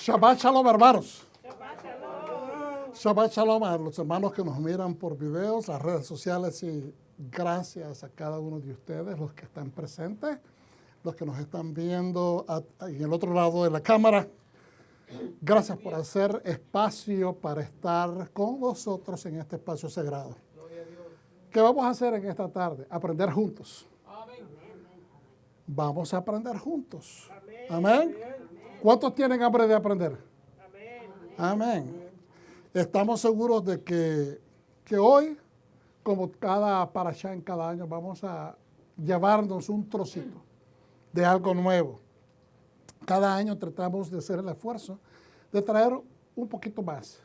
Shabbat Shalom, hermanos. Shabbat Shalom a los hermanos que nos miran por videos, las redes sociales, y gracias a cada uno de ustedes, los que están presentes, los que nos están viendo en el otro lado de la cámara. Gracias por hacer espacio para estar con nosotros en este espacio sagrado. ¿Qué vamos a hacer en esta tarde? Aprender juntos. Vamos a aprender juntos. Amén. ¿Cuántos tienen hambre de aprender? Amén. Estamos seguros de que hoy, como cada parashá en cada año, vamos a llevarnos un trocito de algo nuevo. Cada año tratamos de hacer el esfuerzo de traer un poquito más.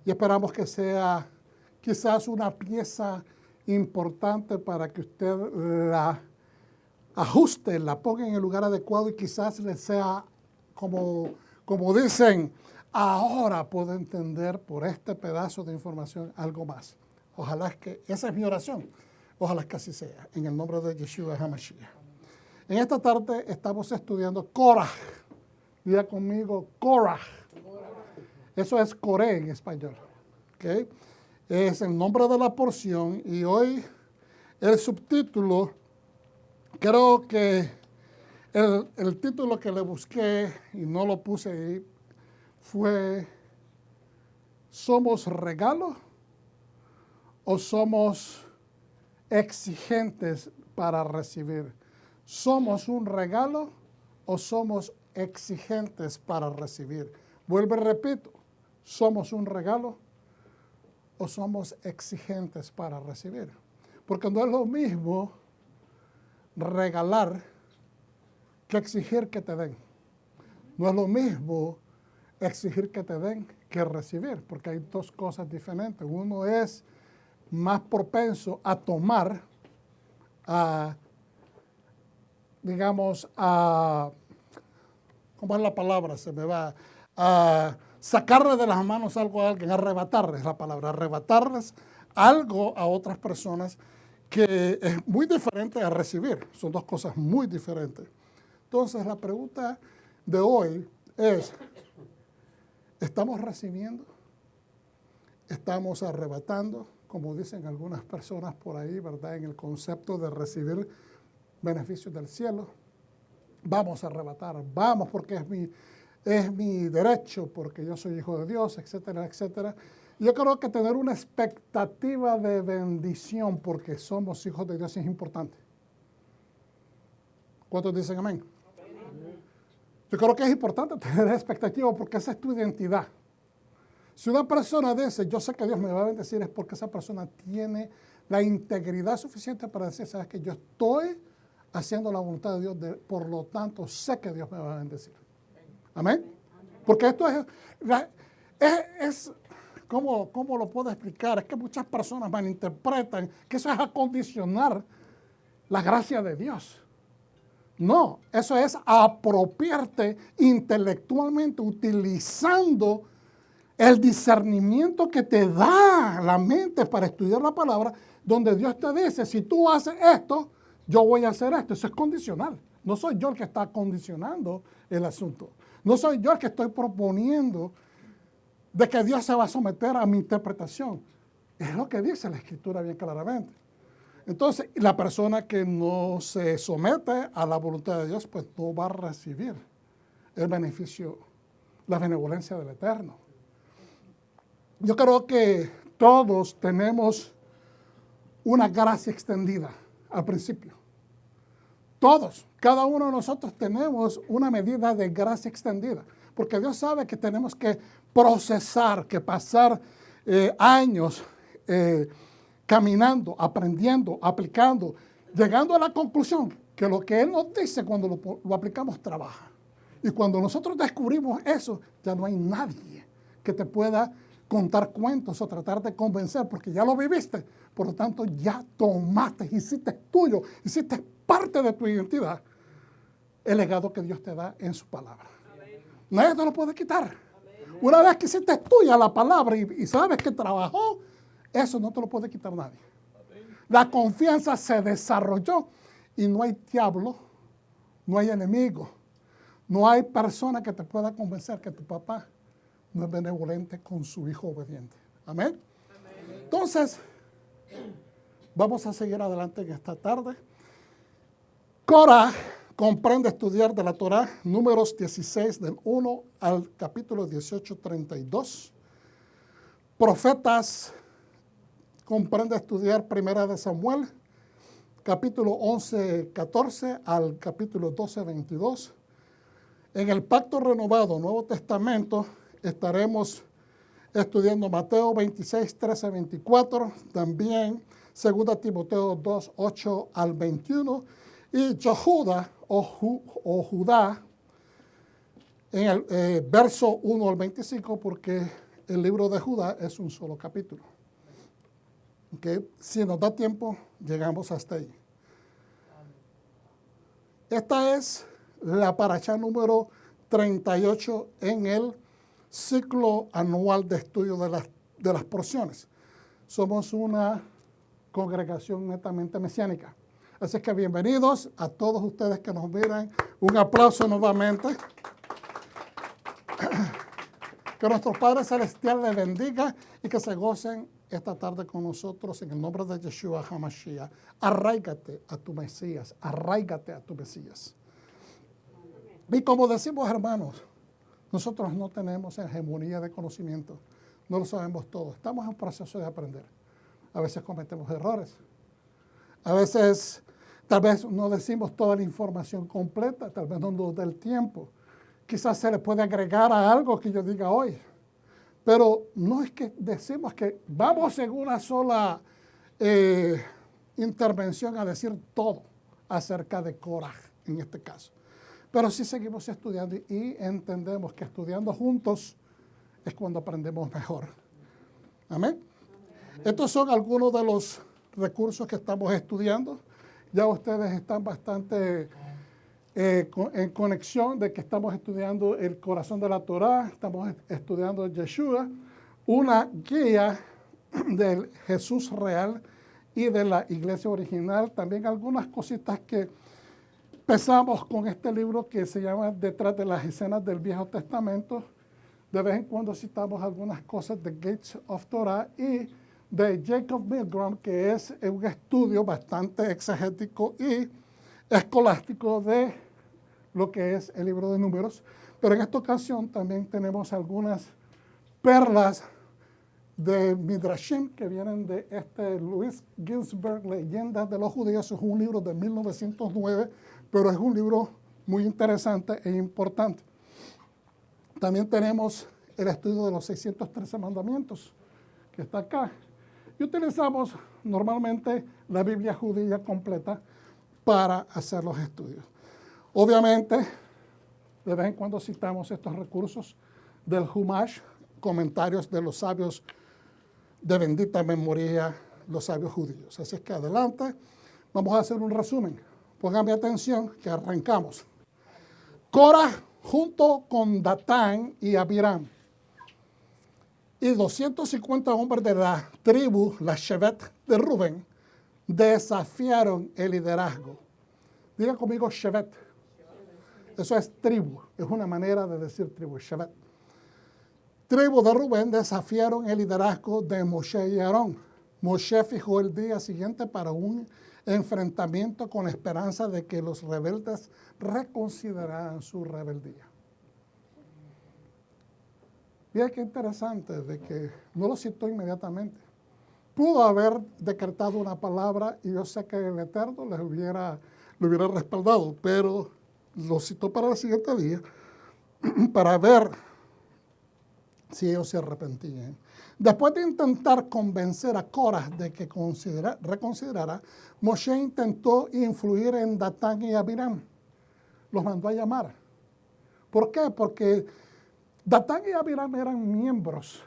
Y esperamos que sea quizás una pieza importante para que usted la ajuste, la ponga en el lugar adecuado y quizás le sea, como dicen, ahora puedo entender por este pedazo de información algo más. Ojalá que, esa es mi oración, ojalá que así sea, en el nombre de Yeshua HaMashiach. En esta tarde estamos estudiando Korah. Diga conmigo, Korah. Eso es Coré en español. ¿Okay? Es el nombre de la porción y hoy el subtítulo, creo que el título que le busqué y no lo puse ahí fue ¿somos regalo o somos exigentes para recibir? ¿Somos un regalo o somos exigentes para recibir? Vuelvo y repito, ¿somos un regalo o somos exigentes para recibir? Porque no es lo mismo regalar que exigir que te den. No es lo mismo exigir que te den que recibir, porque hay dos cosas diferentes. Uno es más propenso a tomar, ¿cómo es la palabra? Se me va. A sacarle de las manos algo a alguien, arrebatarles la palabra, arrebatarles algo a otras personas, que es muy diferente a recibir. Son dos cosas muy diferentes. Entonces, la pregunta de hoy es, ¿estamos recibiendo? ¿Estamos arrebatando? Como dicen algunas personas por ahí, ¿verdad? En el concepto de recibir beneficios del cielo. Vamos a arrebatar, vamos porque es mi derecho, porque yo soy hijo de Dios, etcétera, etcétera. Yo creo que tener una expectativa de bendición porque somos hijos de Dios es importante. ¿Cuántos dicen amén? Yo creo que es importante tener expectativa porque esa es tu identidad. Si una persona dice, yo sé que Dios me va a bendecir, es porque esa persona tiene la integridad suficiente para decir, sabes que yo estoy haciendo la voluntad de Dios, por lo tanto sé que Dios me va a bendecir. Amén. Porque esto es ¿cómo lo puedo explicar? Es que muchas personas malinterpretan que eso es acondicionar la gracia de Dios. No, eso es apropiarte intelectualmente utilizando el discernimiento que te da la mente para estudiar la palabra, donde Dios te dice, si tú haces esto, yo voy a hacer esto. Eso es condicional. No soy yo el que está condicionando el asunto. No soy yo el que estoy proponiendo de que Dios se va a someter a mi interpretación. Es lo que dice la Escritura bien claramente. Entonces, la persona que no se somete a la voluntad de Dios, pues no va a recibir el beneficio, la benevolencia del Eterno. Yo creo que todos tenemos una gracia extendida al principio. Todos, cada uno de nosotros tenemos una medida de gracia extendida, porque Dios sabe que tenemos que procesar, que pasar años caminando, aprendiendo, aplicando, llegando a la conclusión que lo que Él nos dice cuando lo aplicamos trabaja. Y cuando nosotros descubrimos eso, ya no hay nadie que te pueda contar cuentos o tratar de convencer, porque ya lo viviste. Por lo tanto, ya tomaste, hiciste tuyo, hiciste parte de tu identidad el legado que Dios te da en su palabra. Nadie te lo puede quitar. Una vez que hiciste tuya la palabra y sabes que trabajó, eso no te lo puede quitar nadie. La confianza se desarrolló y no hay diablo, no hay enemigo, No hay persona que te pueda convencer que tu papá no es benevolente con su hijo obediente. Amén. Amén. Entonces, vamos a seguir adelante en esta tarde. Coraj comprende estudiar de la Torá, Números 16, del 1 al capítulo 18, 32. Profetas comprende estudiar Primera de Samuel, capítulo 11, 14 al capítulo 12, 22. En el Pacto Renovado, Nuevo Testamento, estaremos estudiando Mateo 26, 13, 24, también 2 Timoteo 2, 8 al 21, y Yehuda o Judá en el verso 1 al 25, porque el libro de Judá es un solo capítulo. Okay. Si nos da tiempo, llegamos hasta ahí. Esta es la parashá número 38 en el ciclo anual de estudio de las porciones. Somos una congregación netamente mesiánica. Así que bienvenidos a todos ustedes que nos miran. Un aplauso nuevamente. Que nuestro Padre Celestial les bendiga y que se gocen esta tarde con nosotros en el nombre de Yeshua HaMashiach. Arráigate a tu Mesías, arráigate a tu Mesías. Y como decimos, hermanos, nosotros no tenemos hegemonía de conocimiento, no lo sabemos todo, estamos en un proceso de aprender. A veces cometemos errores, a veces tal vez no decimos toda la información completa, tal vez no nos da el tiempo. Quizás se le puede agregar a algo que yo diga hoy. Pero no es que decimos que vamos en una sola intervención a decir todo acerca de Coraj, en este caso. Pero sí seguimos estudiando y entendemos que estudiando juntos es cuando aprendemos mejor. Amén. Estos son algunos de los recursos que estamos estudiando. Ya ustedes están bastante en conexión de que estamos estudiando el corazón de la Torá, estamos estudiando Yeshua, una guía del Jesús real y de la iglesia original. También algunas cositas que empezamos con este libro que se llama Detrás de las escenas del Viejo Testamento. De vez en cuando citamos algunas cosas de Gates of Torah y de Jacob Milgram, que es un estudio bastante exegético y escolástico de lo que es el libro de Números. Pero en esta ocasión también tenemos algunas perlas de Midrashim que vienen de Louis Ginsberg, Leyendas de los Judíos. Es un libro de 1909, pero es un libro muy interesante e importante. También tenemos el estudio de los 613 mandamientos, que está acá. Y utilizamos normalmente la Biblia judía completa para hacer los estudios. Obviamente, de vez en cuando citamos estos recursos del Humash, comentarios de los sabios de bendita memoria, los sabios judíos. Así es que adelante, vamos a hacer un resumen. Pónganme atención que arrancamos. Coraj junto con Datán y Abiram y 250 hombres de la tribu, la Shevet de Rubén, desafiaron el liderazgo. Diga conmigo Shevet. Eso es tribu, es una manera de decir tribu, Shevet. Tribu de Rubén desafiaron el liderazgo de Moshe y Aarón. Moshe fijó el día siguiente para un enfrentamiento con la esperanza de que los rebeldes reconsideraran su rebeldía. Mira qué interesante de que no lo citó inmediatamente. Pudo haber decretado una palabra y yo sé que el Eterno lo hubiera respaldado, pero lo citó para el siguiente día para ver si ellos se arrepentían. Después de intentar convencer a Coraj de que reconsiderara, Moshe intentó influir en Datán y Abiram. Los mandó a llamar. ¿Por qué? Porque Datán y Abiram eran miembros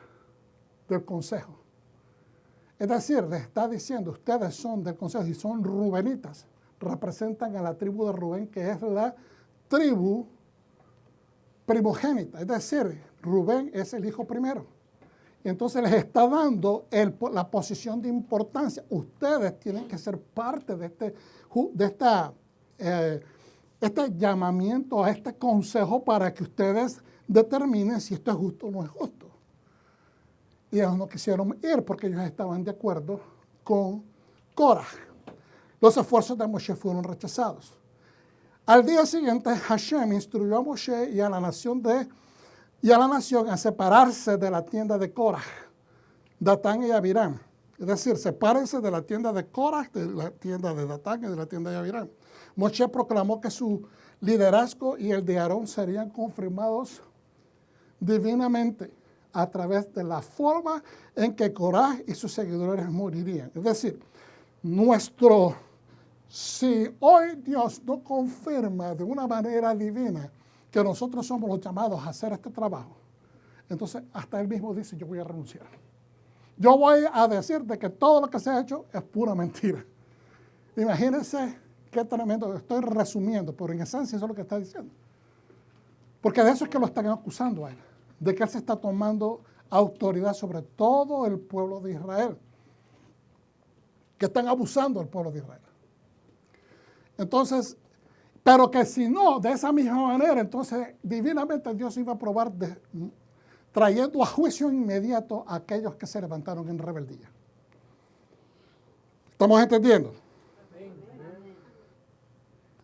del consejo. Es decir, les está diciendo, ustedes son del consejo y son rubenitas. Representan a la tribu de Rubén, que es la tribu primogénita. Es decir, Rubén es el hijo primero. Y entonces les está dando la posición de importancia. Ustedes tienen que ser parte de esta este llamamiento, a este consejo para que ustedes determinen si esto es justo o no es justo. Y ellos no quisieron ir porque ellos estaban de acuerdo con Korah. Los esfuerzos de Moshe fueron rechazados. Al día siguiente, Hashem instruyó a Moshe y a la nación a separarse de la tienda de Korah, Datán y Abiram. Es decir, sepárense de la tienda de Korah, de la tienda de Datán y de la tienda de Abiram. Moshe proclamó que su liderazgo y el de Aarón serían confirmados divinamente a través de la forma en que Korah y sus seguidores morirían. Es decir, si hoy Dios no confirma de una manera divina que nosotros somos los llamados a hacer este trabajo, entonces hasta él mismo dice, yo voy a renunciar. Yo voy a decir de que todo lo que se ha hecho es pura mentira. Imagínense qué tremendo. Estoy resumiendo, pero en esencia eso es lo que está diciendo. Porque de eso es que lo están acusando a él, de que él se está tomando autoridad sobre todo el pueblo de Israel, que están abusando del pueblo de Israel. Entonces, pero que si no, de esa misma manera, entonces divinamente Dios iba a probar trayendo a juicio inmediato a aquellos que se levantaron en rebeldía. ¿Estamos entendiendo?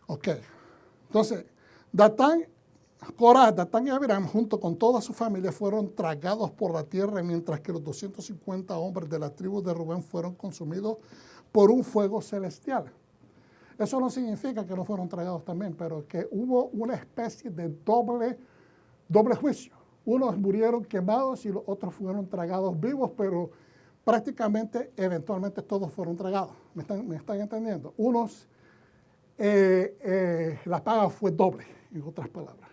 Ok. Entonces, Korah, Datán y Abiram, junto con toda su familia, fueron tragados por la tierra, mientras que los 250 hombres de la tribu de Rubén fueron consumidos por un fuego celestial. Eso no significa que no fueron tragados también, pero que hubo una especie de doble juicio. Unos murieron quemados y los otros fueron tragados vivos, pero prácticamente, eventualmente, todos fueron tragados. ¿Me están entendiendo? La paga fue doble, en otras palabras.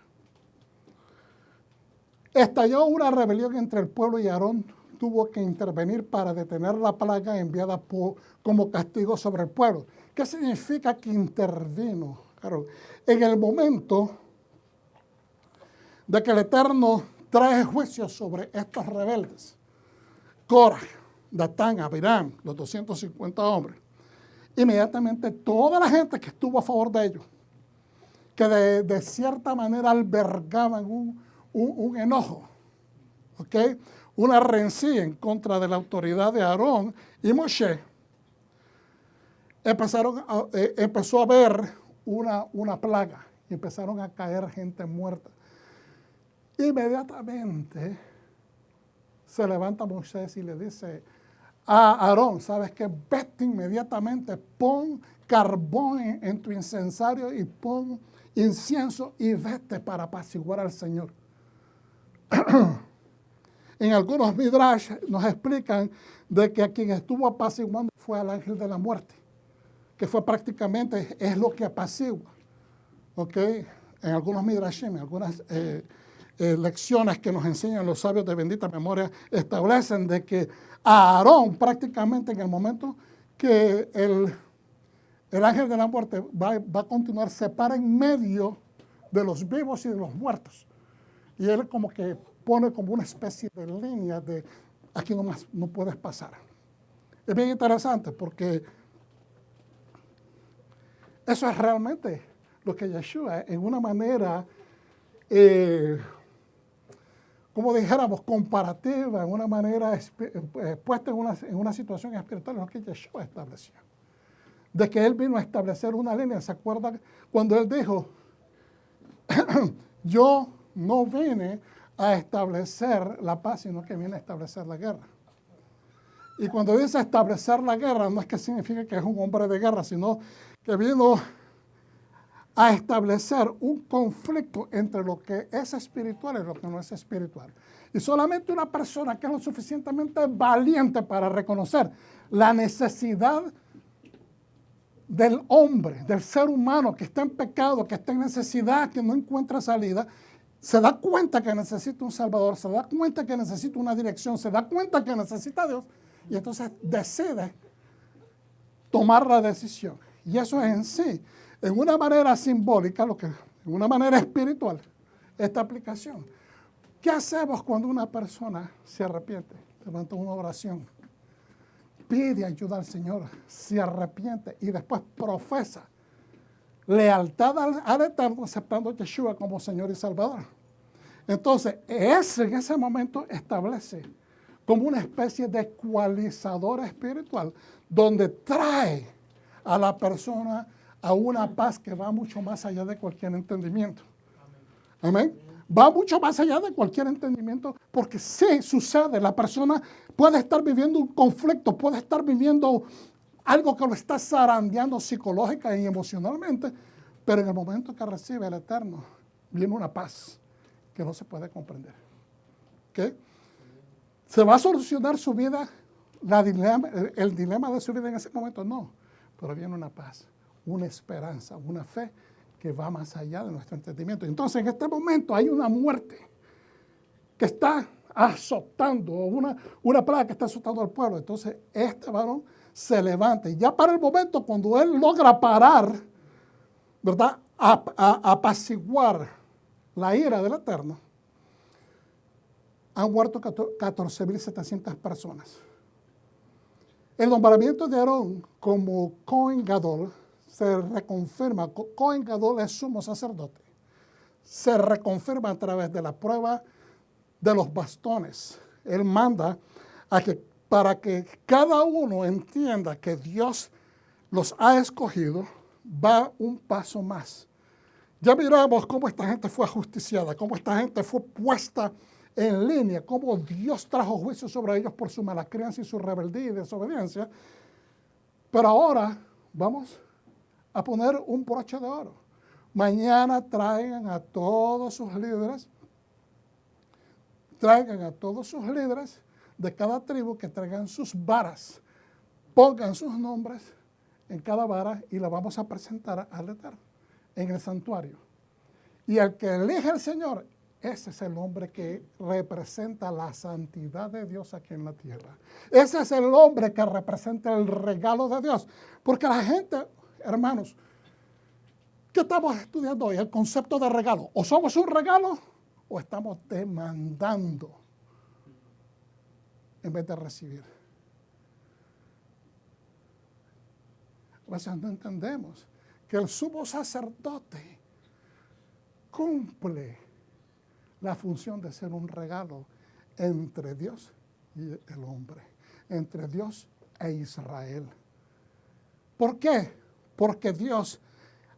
Estalló una rebelión entre el pueblo y Aarón tuvo que intervenir para detener la plaga enviada como castigo sobre el pueblo. ¿Qué significa que intervino Aarón? En el momento de que el Eterno trae juicio sobre estos rebeldes, Korah, Datán, Abiram, los 250 hombres, inmediatamente toda la gente que estuvo a favor de ellos, que de cierta manera albergaban un enojo, ¿ok? Una rencilla en contra de la autoridad de Aarón y Moshe, empezó a haber una plaga y empezaron a caer gente muerta. Inmediatamente se levanta Moisés y le dice a Aarón, ¿sabes qué? Vete inmediatamente, pon carbón en tu incensario y pon incienso y vete para apaciguar al Señor. En algunos midrash nos explican de que a quien estuvo apaciguando fue al ángel de la muerte, que fue prácticamente, es lo que apacigua. ¿Ok? En algunos midrashim, en algunas lecciones que nos enseñan los sabios de bendita memoria, establecen de que a Aarón prácticamente en el momento que el ángel de la muerte va a continuar, se para en medio de los vivos y de los muertos. Y él como que pone como una especie de línea de aquí nomás no puedes pasar. Es bien interesante porque eso es realmente lo que Yeshua, en una manera, como dijéramos, comparativa, en una manera puesta en una situación espiritual, es lo que Yeshua estableció. De que él vino a establecer una línea. ¿Se acuerdan cuando él dijo, yo no vine a establecer la paz, sino que vine a establecer la guerra? Y cuando dice establecer la guerra, no es que signifique que es un hombre de guerra, sino que vino a establecer un conflicto entre lo que es espiritual y lo que no es espiritual. Y solamente una persona que es lo suficientemente valiente para reconocer la necesidad del hombre, del ser humano que está en pecado, que está en necesidad, que no encuentra salida, se da cuenta que necesita un Salvador, se da cuenta que necesita una dirección, se da cuenta que necesita a Dios, y entonces decide tomar la decisión. Y eso es en sí, en una manera simbólica, en una manera espiritual, esta aplicación. ¿Qué hacemos cuando una persona se arrepiente? Levanta una oración, pide ayuda al Señor, se arrepiente y después profesa lealtad al Eterno, aceptando a Yeshua como Señor y Salvador. Entonces, en ese momento establece como una especie de ecualizador espiritual, donde trae a la persona a una paz que va mucho más allá de cualquier entendimiento. Amén. Va mucho más allá de cualquier entendimiento, porque sí sucede, la persona puede estar viviendo un conflicto, puede estar viviendo algo que lo está zarandeando psicológica y emocionalmente, pero en el momento que recibe el Eterno, viene una paz que no se puede comprender. ¿Okay? ¿Se va a solucionar su vida, el dilema de su vida en ese momento? No, pero viene una paz, una esperanza, una fe que va más allá de nuestro entendimiento. Entonces, en este momento hay una muerte que está azotando, una plaga que está azotando al pueblo. Entonces, este varón se levanta. Y ya para el momento, cuando él logra parar, ¿verdad?, apaciguar la ira del Eterno, han muerto 14.700 personas. El nombramiento de Aarón como Cohen Gadol se reconfirma. Cohen Gadol es sumo sacerdote. Se reconfirma a través de la prueba de los bastones. Él manda para que cada uno entienda que Dios los ha escogido, va un paso más. Ya miramos cómo esta gente fue ajusticiada, cómo esta gente fue puesta en línea, cómo Dios trajo juicio sobre ellos por su mala crianza y su rebeldía y desobediencia. Pero ahora vamos a poner un broche de oro. Mañana traigan a todos sus líderes de cada tribu que traigan sus varas, pongan sus nombres en cada vara y la vamos a presentar al Eterno en el santuario. Y el que elige el Señor, ese es el hombre que representa la santidad de Dios aquí en la tierra. Ese es el hombre que representa el regalo de Dios. Porque la gente, hermanos, ¿qué estamos estudiando hoy? El concepto de regalo. O somos un regalo o estamos demandando en vez de recibir. A veces no entendemos que el sumo sacerdote cumple la función de ser un regalo entre Dios y el hombre, entre Dios e Israel. ¿Por qué? Porque Dios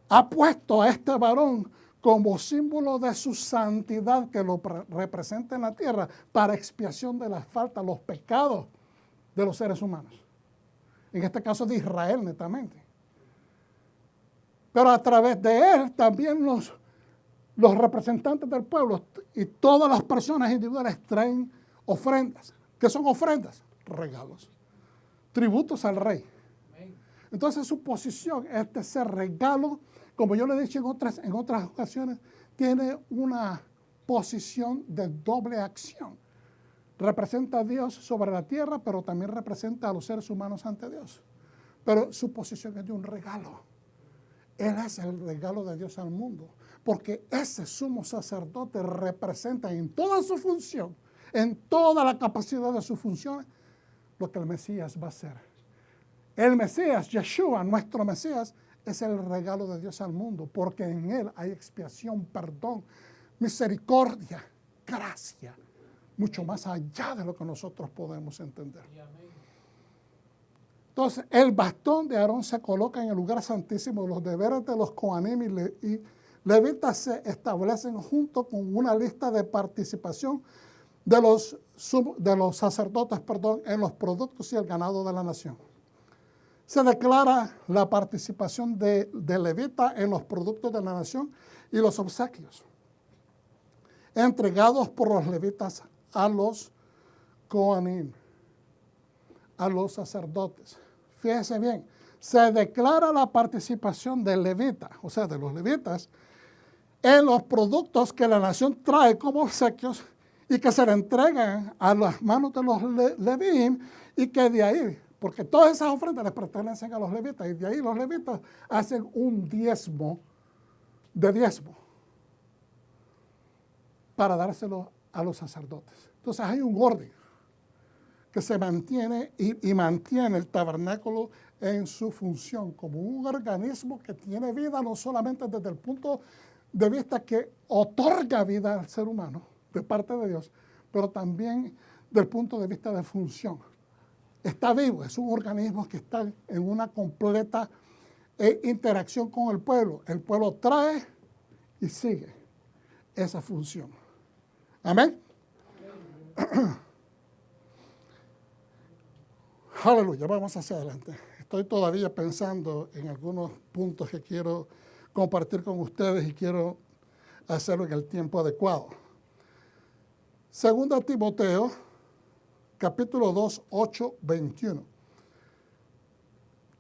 ha puesto a este varón como símbolo de su santidad que lo representa en la tierra para expiación de las faltas, los pecados de los seres humanos. En este caso de Israel, netamente. Pero a través de él también los representantes del pueblo y todas las personas individuales traen ofrendas. ¿Qué son ofrendas? Regalos. Tributos al rey. Entonces su posición, este ser regalo, como yo le he dicho en otras ocasiones, tiene una posición de doble acción. Representa a Dios sobre la tierra, pero también representa a los seres humanos ante Dios. Pero su posición es de un regalo. Él es el regalo de Dios al mundo, porque ese sumo sacerdote representa en toda su función, en toda la capacidad de su función, lo que el Mesías va a hacer. El Mesías, Yeshua, nuestro Mesías, es el regalo de Dios al mundo, porque en él hay expiación, perdón, misericordia, gracia, mucho más allá de lo que nosotros podemos entender. Entonces, el bastón de Aarón se coloca en el lugar santísimo. Los deberes de los Cohanim y levitas se establecen junto con una lista de participación de los sacerdotes, en los productos y el ganado de la nación. Se declara la participación de levita en los productos de la nación y los obsequios entregados por los levitas a los Cohanim, a los sacerdotes. Fíjense bien, se declara la participación del levita, o sea, de los levitas, en los productos que la nación trae como obsequios y que se le entregan a las manos de los levín y que de ahí, porque todas esas ofrendas les pertenecen a los levitas y de ahí los levitas hacen un diezmo para dárselo a los sacerdotes. Entonces hay un orden que se mantiene y mantiene el tabernáculo en su función como un organismo que tiene vida, no solamente desde el punto de vista que otorga vida al ser humano de parte de Dios, pero también del punto de vista de función. Está vivo, es un organismo que está en una completa interacción con el pueblo. El pueblo trae y sigue esa función. Amén. Aleluya, vamos hacia adelante. Estoy todavía pensando en algunos puntos que quiero compartir con ustedes y quiero hacerlo en el tiempo adecuado. Segunda Timoteo, capítulo 2, 8, 21.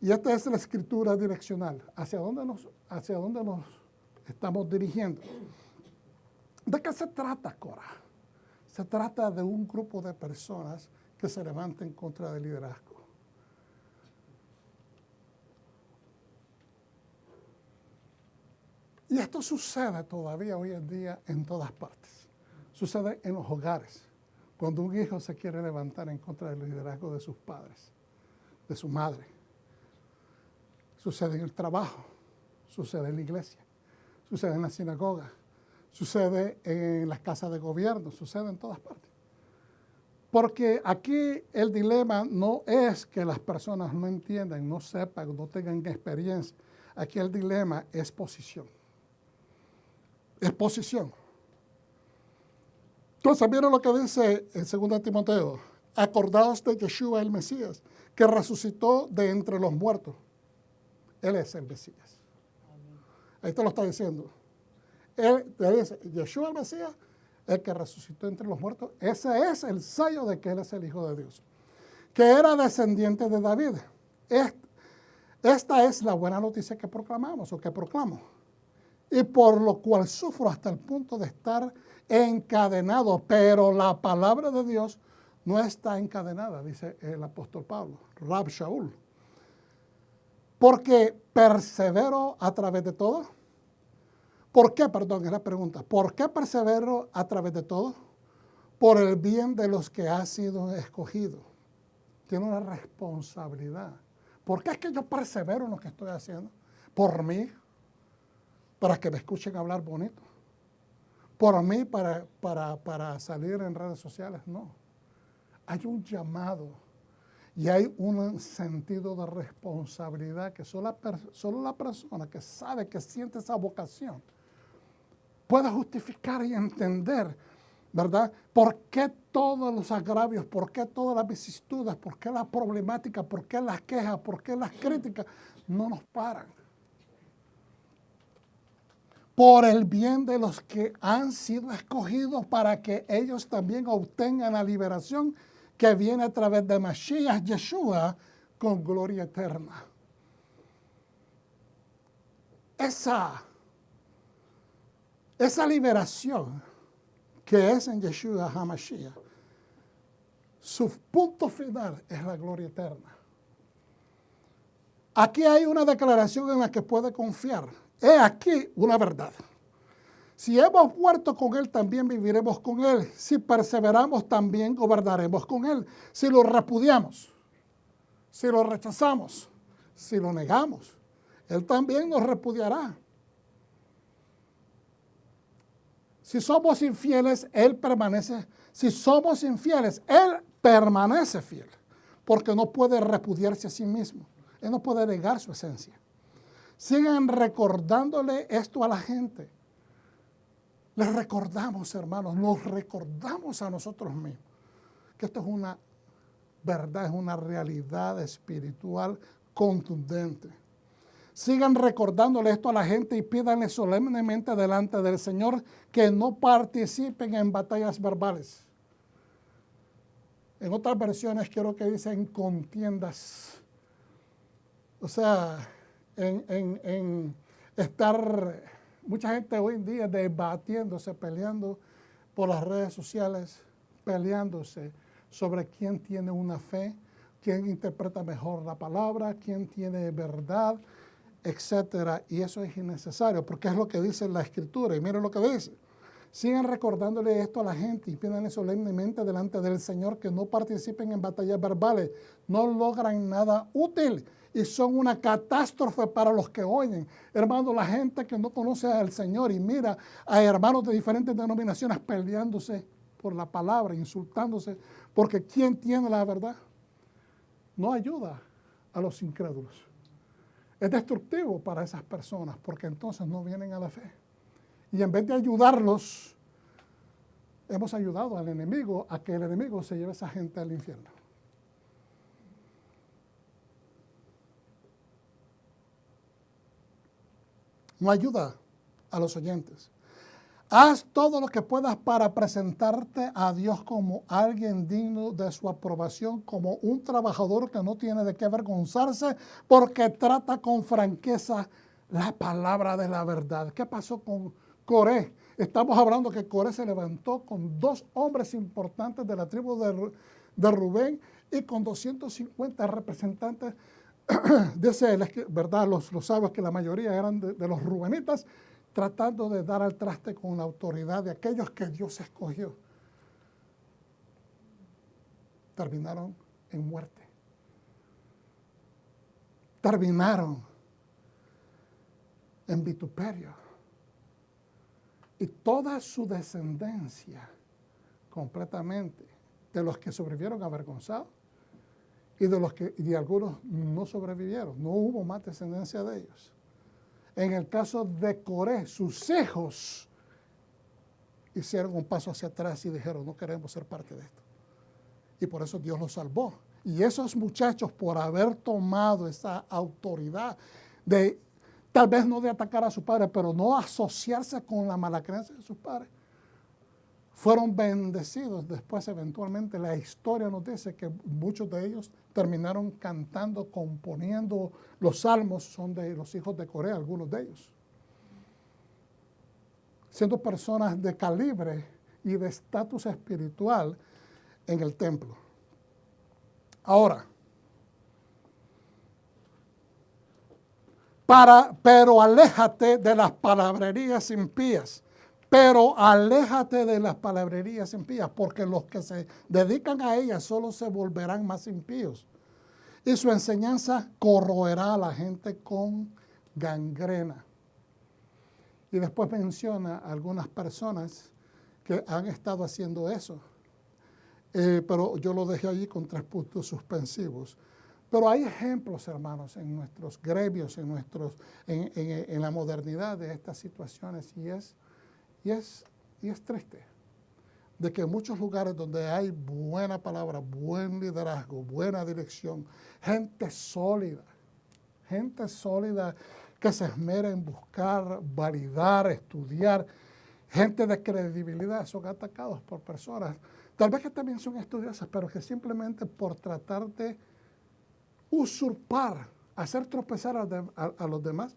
Y esta es la escritura direccional. ¿Hacia dónde nos estamos dirigiendo? ¿De qué se trata, Cora? Se trata de un grupo de personas que se levanten contra el liderazgo. Y esto sucede todavía hoy en día en todas partes. Sucede en los hogares, cuando un hijo se quiere levantar en contra del liderazgo de sus padres, de su madre. Sucede en el trabajo, sucede en la iglesia, sucede en la sinagoga, sucede en las casas de gobierno, sucede en todas partes. Porque aquí el dilema no es que las personas no entiendan, no sepan, no tengan experiencia. Aquí el dilema es posición. Es posición. Entonces, miren lo que dice en 2 Timoteo. Acordaos de Yeshua el Mesías, que resucitó de entre los muertos. Él es el Mesías. Ahí te lo está diciendo. Él te dice, Yeshua el Mesías, el que resucitó entre los muertos, ese es el sello de que Él es el Hijo de Dios, que era descendiente de David. Esta es la buena noticia que proclamamos o que proclamo, y por lo cual sufro hasta el punto de estar encadenado, pero la palabra de Dios no está encadenada, dice el apóstol Pablo, Rab Shaul. Porque persevero a través de todo. ¿Por qué? Perdón, es la pregunta. ¿Por qué persevero a través de todo? Por el bien de los que ha sido escogido. Tiene una responsabilidad. ¿Por qué es que yo persevero en lo que estoy haciendo? ¿Por mí? Para que me escuchen hablar bonito. ¿Por mí? Para salir en redes sociales. No. Hay un llamado y hay un sentido de responsabilidad que solo la persona que sabe, que siente esa vocación, puede justificar y entender, ¿verdad? ¿Por qué todos los agravios? ¿Por qué todas las vicisitudes? ¿Por qué las problemáticas? ¿Por qué las quejas? ¿Por qué las críticas? No nos paran. Por el bien de los que han sido escogidos para que ellos también obtengan la liberación que viene a través de Mashiach Yeshua con gloria eterna. Esa liberación que es en Yeshua HaMashiach, su punto final es la gloria eterna. Aquí hay una declaración en la que puede confiar. He aquí una verdad. Si hemos muerto con Él, también viviremos con Él. Si perseveramos, también gobernaremos con Él. Si lo repudiamos, si lo rechazamos, si lo negamos, Él también nos repudiará. Si somos infieles, Él permanece. Si somos infieles, Él permanece fiel, porque no puede repudiarse a sí mismo. Él no puede negar su esencia. Sigan recordándole esto a la gente. Les recordamos, hermanos, nos recordamos a nosotros mismos que esto es una verdad, es una realidad espiritual contundente. Sigan recordándole esto a la gente y pídanle solemnemente delante del Señor que no participen en batallas verbales. En otras versiones creo que dicen contiendas. O sea, en estar, mucha gente hoy en día debatiéndose, peleando por las redes sociales, peleándose sobre quién tiene una fe, quién interpreta mejor la palabra, quién tiene verdad, etcétera. Y eso es innecesario, porque es lo que dice la Escritura. Y miren lo que dice. Sigan recordándole esto a la gente y pídanle solemnemente delante del Señor que no participen en batallas verbales. No logran nada útil y son una catástrofe para los que oyen. Hermano, la gente que no conoce al Señor y mira a hermanos de diferentes denominaciones peleándose por la palabra, insultándose, porque ¿quién tiene la verdad? No ayuda a los incrédulos. Es destructivo para esas personas porque entonces no vienen a la fe. Y en vez de ayudarlos, hemos ayudado al enemigo a que el enemigo se lleve a esa gente al infierno. No ayuda a los oyentes. Haz todo lo que puedas para presentarte a Dios como alguien digno de su aprobación, como un trabajador que no tiene de qué avergonzarse porque trata con franqueza la palabra de la verdad. ¿Qué pasó con Coré? Estamos hablando que Coré se levantó con 2 hombres importantes de la tribu de Rubén y con 250 representantes. Dice, ¿verdad? Los sabios que la mayoría eran de los rubenitas, tratando de dar al traste con la autoridad de aquellos que Dios escogió. Terminaron en muerte. Terminaron en vituperio. Y toda su descendencia, completamente, de los que sobrevivieron avergonzados y de algunos no sobrevivieron. No hubo más descendencia de ellos. En el caso de Coré, sus hijos hicieron un paso hacia atrás y dijeron, no queremos ser parte de esto. Y por eso Dios los salvó. Y esos muchachos, por haber tomado esa autoridad de, tal vez no de atacar a su padre, pero no asociarse con la mala creencia de sus padres, fueron bendecidos. Después, eventualmente, la historia nos dice que muchos de ellos terminaron cantando, componiendo los salmos, son de los hijos de Coré, algunos de ellos. Siendo personas de calibre y de estatus espiritual en el templo. Ahora, pero aléjate de las palabrerías impías. Pero aléjate de las palabrerías impías, porque los que se dedican a ellas solo se volverán más impíos. Y su enseñanza corroerá a la gente con gangrena. Y después menciona a algunas personas que han estado haciendo eso. Pero yo lo dejé allí con 3 puntos suspensivos. Pero hay ejemplos, hermanos, en nuestros gremios, en la modernidad de estas situaciones, y es triste de que en muchos lugares donde hay buena palabra, buen liderazgo, buena dirección, gente sólida que se esmera en buscar, validar, estudiar, gente de credibilidad, son atacados por personas, tal vez que también son estudiosas, pero que simplemente por tratar de usurpar, hacer tropezar a los demás,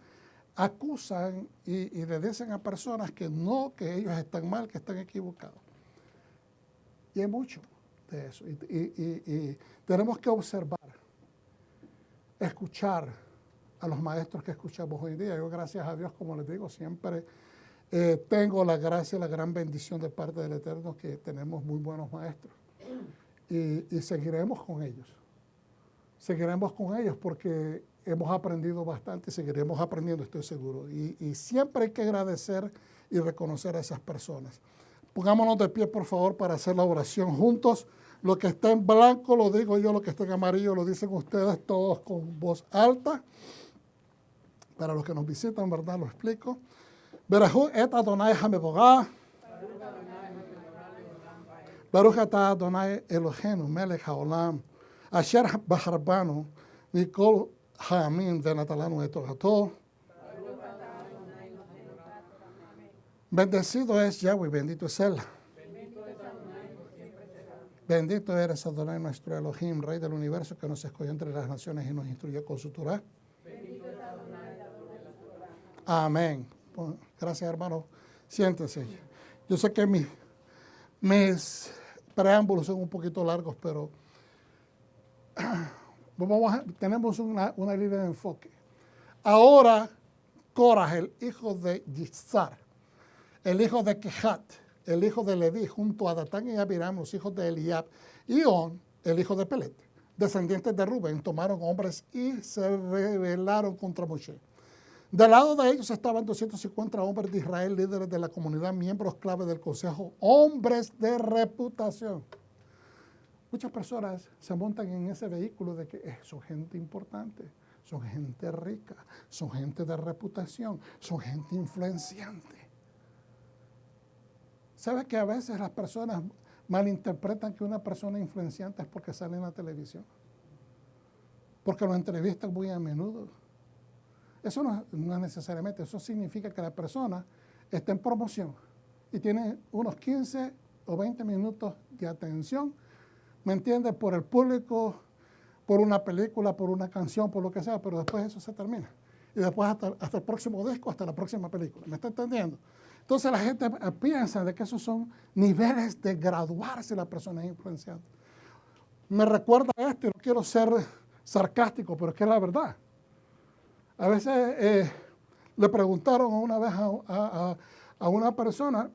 acusan y le dicen a personas que no, que ellos están mal, que están equivocados. Y hay mucho de eso. Y tenemos que observar, escuchar a los maestros que escuchamos hoy día. Yo, gracias a Dios, como les digo, siempre tengo la gracia y la gran bendición de parte del Eterno que tenemos muy buenos maestros. Y seguiremos con ellos. Seguiremos con ellos porque hemos aprendido bastante y seguiremos aprendiendo, estoy seguro. Y siempre hay que agradecer y reconocer a esas personas. Pongámonos de pie, por favor, para hacer la oración juntos. Lo que está en blanco lo digo yo, lo que está en amarillo lo dicen ustedes todos con voz alta. Para los que nos visitan, ¿verdad? Lo explico. Berajú et Adonai hamebogá. Baruch atah Adonai Eloheinu melech haolam. Asher baharbanu mikol ha'amim venatalanu et torato. Bendecido es Yahweh, bendito es Él. Bendito eres Adonai nuestro Elohim, Rey del universo, que nos escogió entre las naciones y nos instruyó con su Torah. Amén. Bueno, gracias, hermano. Siéntense. Yo sé que mis preámbulos son un poquito largos, pero tenemos una línea de enfoque. Ahora, Coraj, el hijo de Yitzhar, el hijo de Kehat, el hijo de Leví, junto a Datán y Abiram, los hijos de Eliab, y On, el hijo de Pelet, descendientes de Rubén, tomaron hombres y se rebelaron contra Moshe. Del lado de ellos estaban 250 hombres de Israel, líderes de la comunidad, miembros clave del consejo, hombres de reputación. Muchas personas se montan en ese vehículo de que son gente importante, son gente rica, son gente de reputación, son gente influenciante. ¿Sabes que a veces las personas malinterpretan que una persona influenciante es porque sale en la televisión? Porque lo entrevistan muy a menudo. Eso no es necesariamente, eso significa que la persona está en promoción y tiene unos 15 o 20 minutos de atención, ¿me entiendes? Por el público, por una película, por una canción, por lo que sea, pero después eso se termina. Y después hasta el próximo disco, hasta la próxima película. ¿Me está entendiendo? Entonces la gente piensa de que esos son niveles de graduarse la persona es influenciante. Me recuerda esto, y no quiero ser sarcástico, pero es que es la verdad. A veces le preguntaron una vez a una persona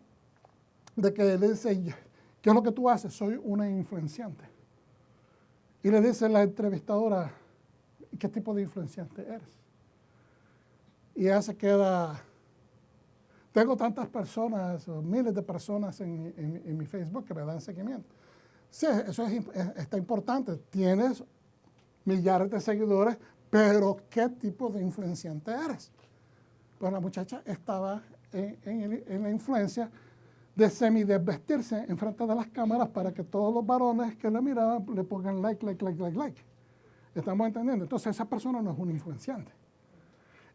de que le dice, ¿qué es lo que tú haces? Soy una influenciante. Y le dice la entrevistadora, ¿qué tipo de influenciante eres? Y ella se queda, tengo tantas personas, miles de personas en mi Facebook que me dan seguimiento. Sí, eso está importante. Tienes millares de seguidores, pero ¿qué tipo de influenciante eres? Pues la muchacha estaba en la influencia de semidesvestirse en frente de las cámaras para que todos los varones que la miraban le pongan like. ¿Estamos entendiendo? Entonces esa persona no es un influenciante.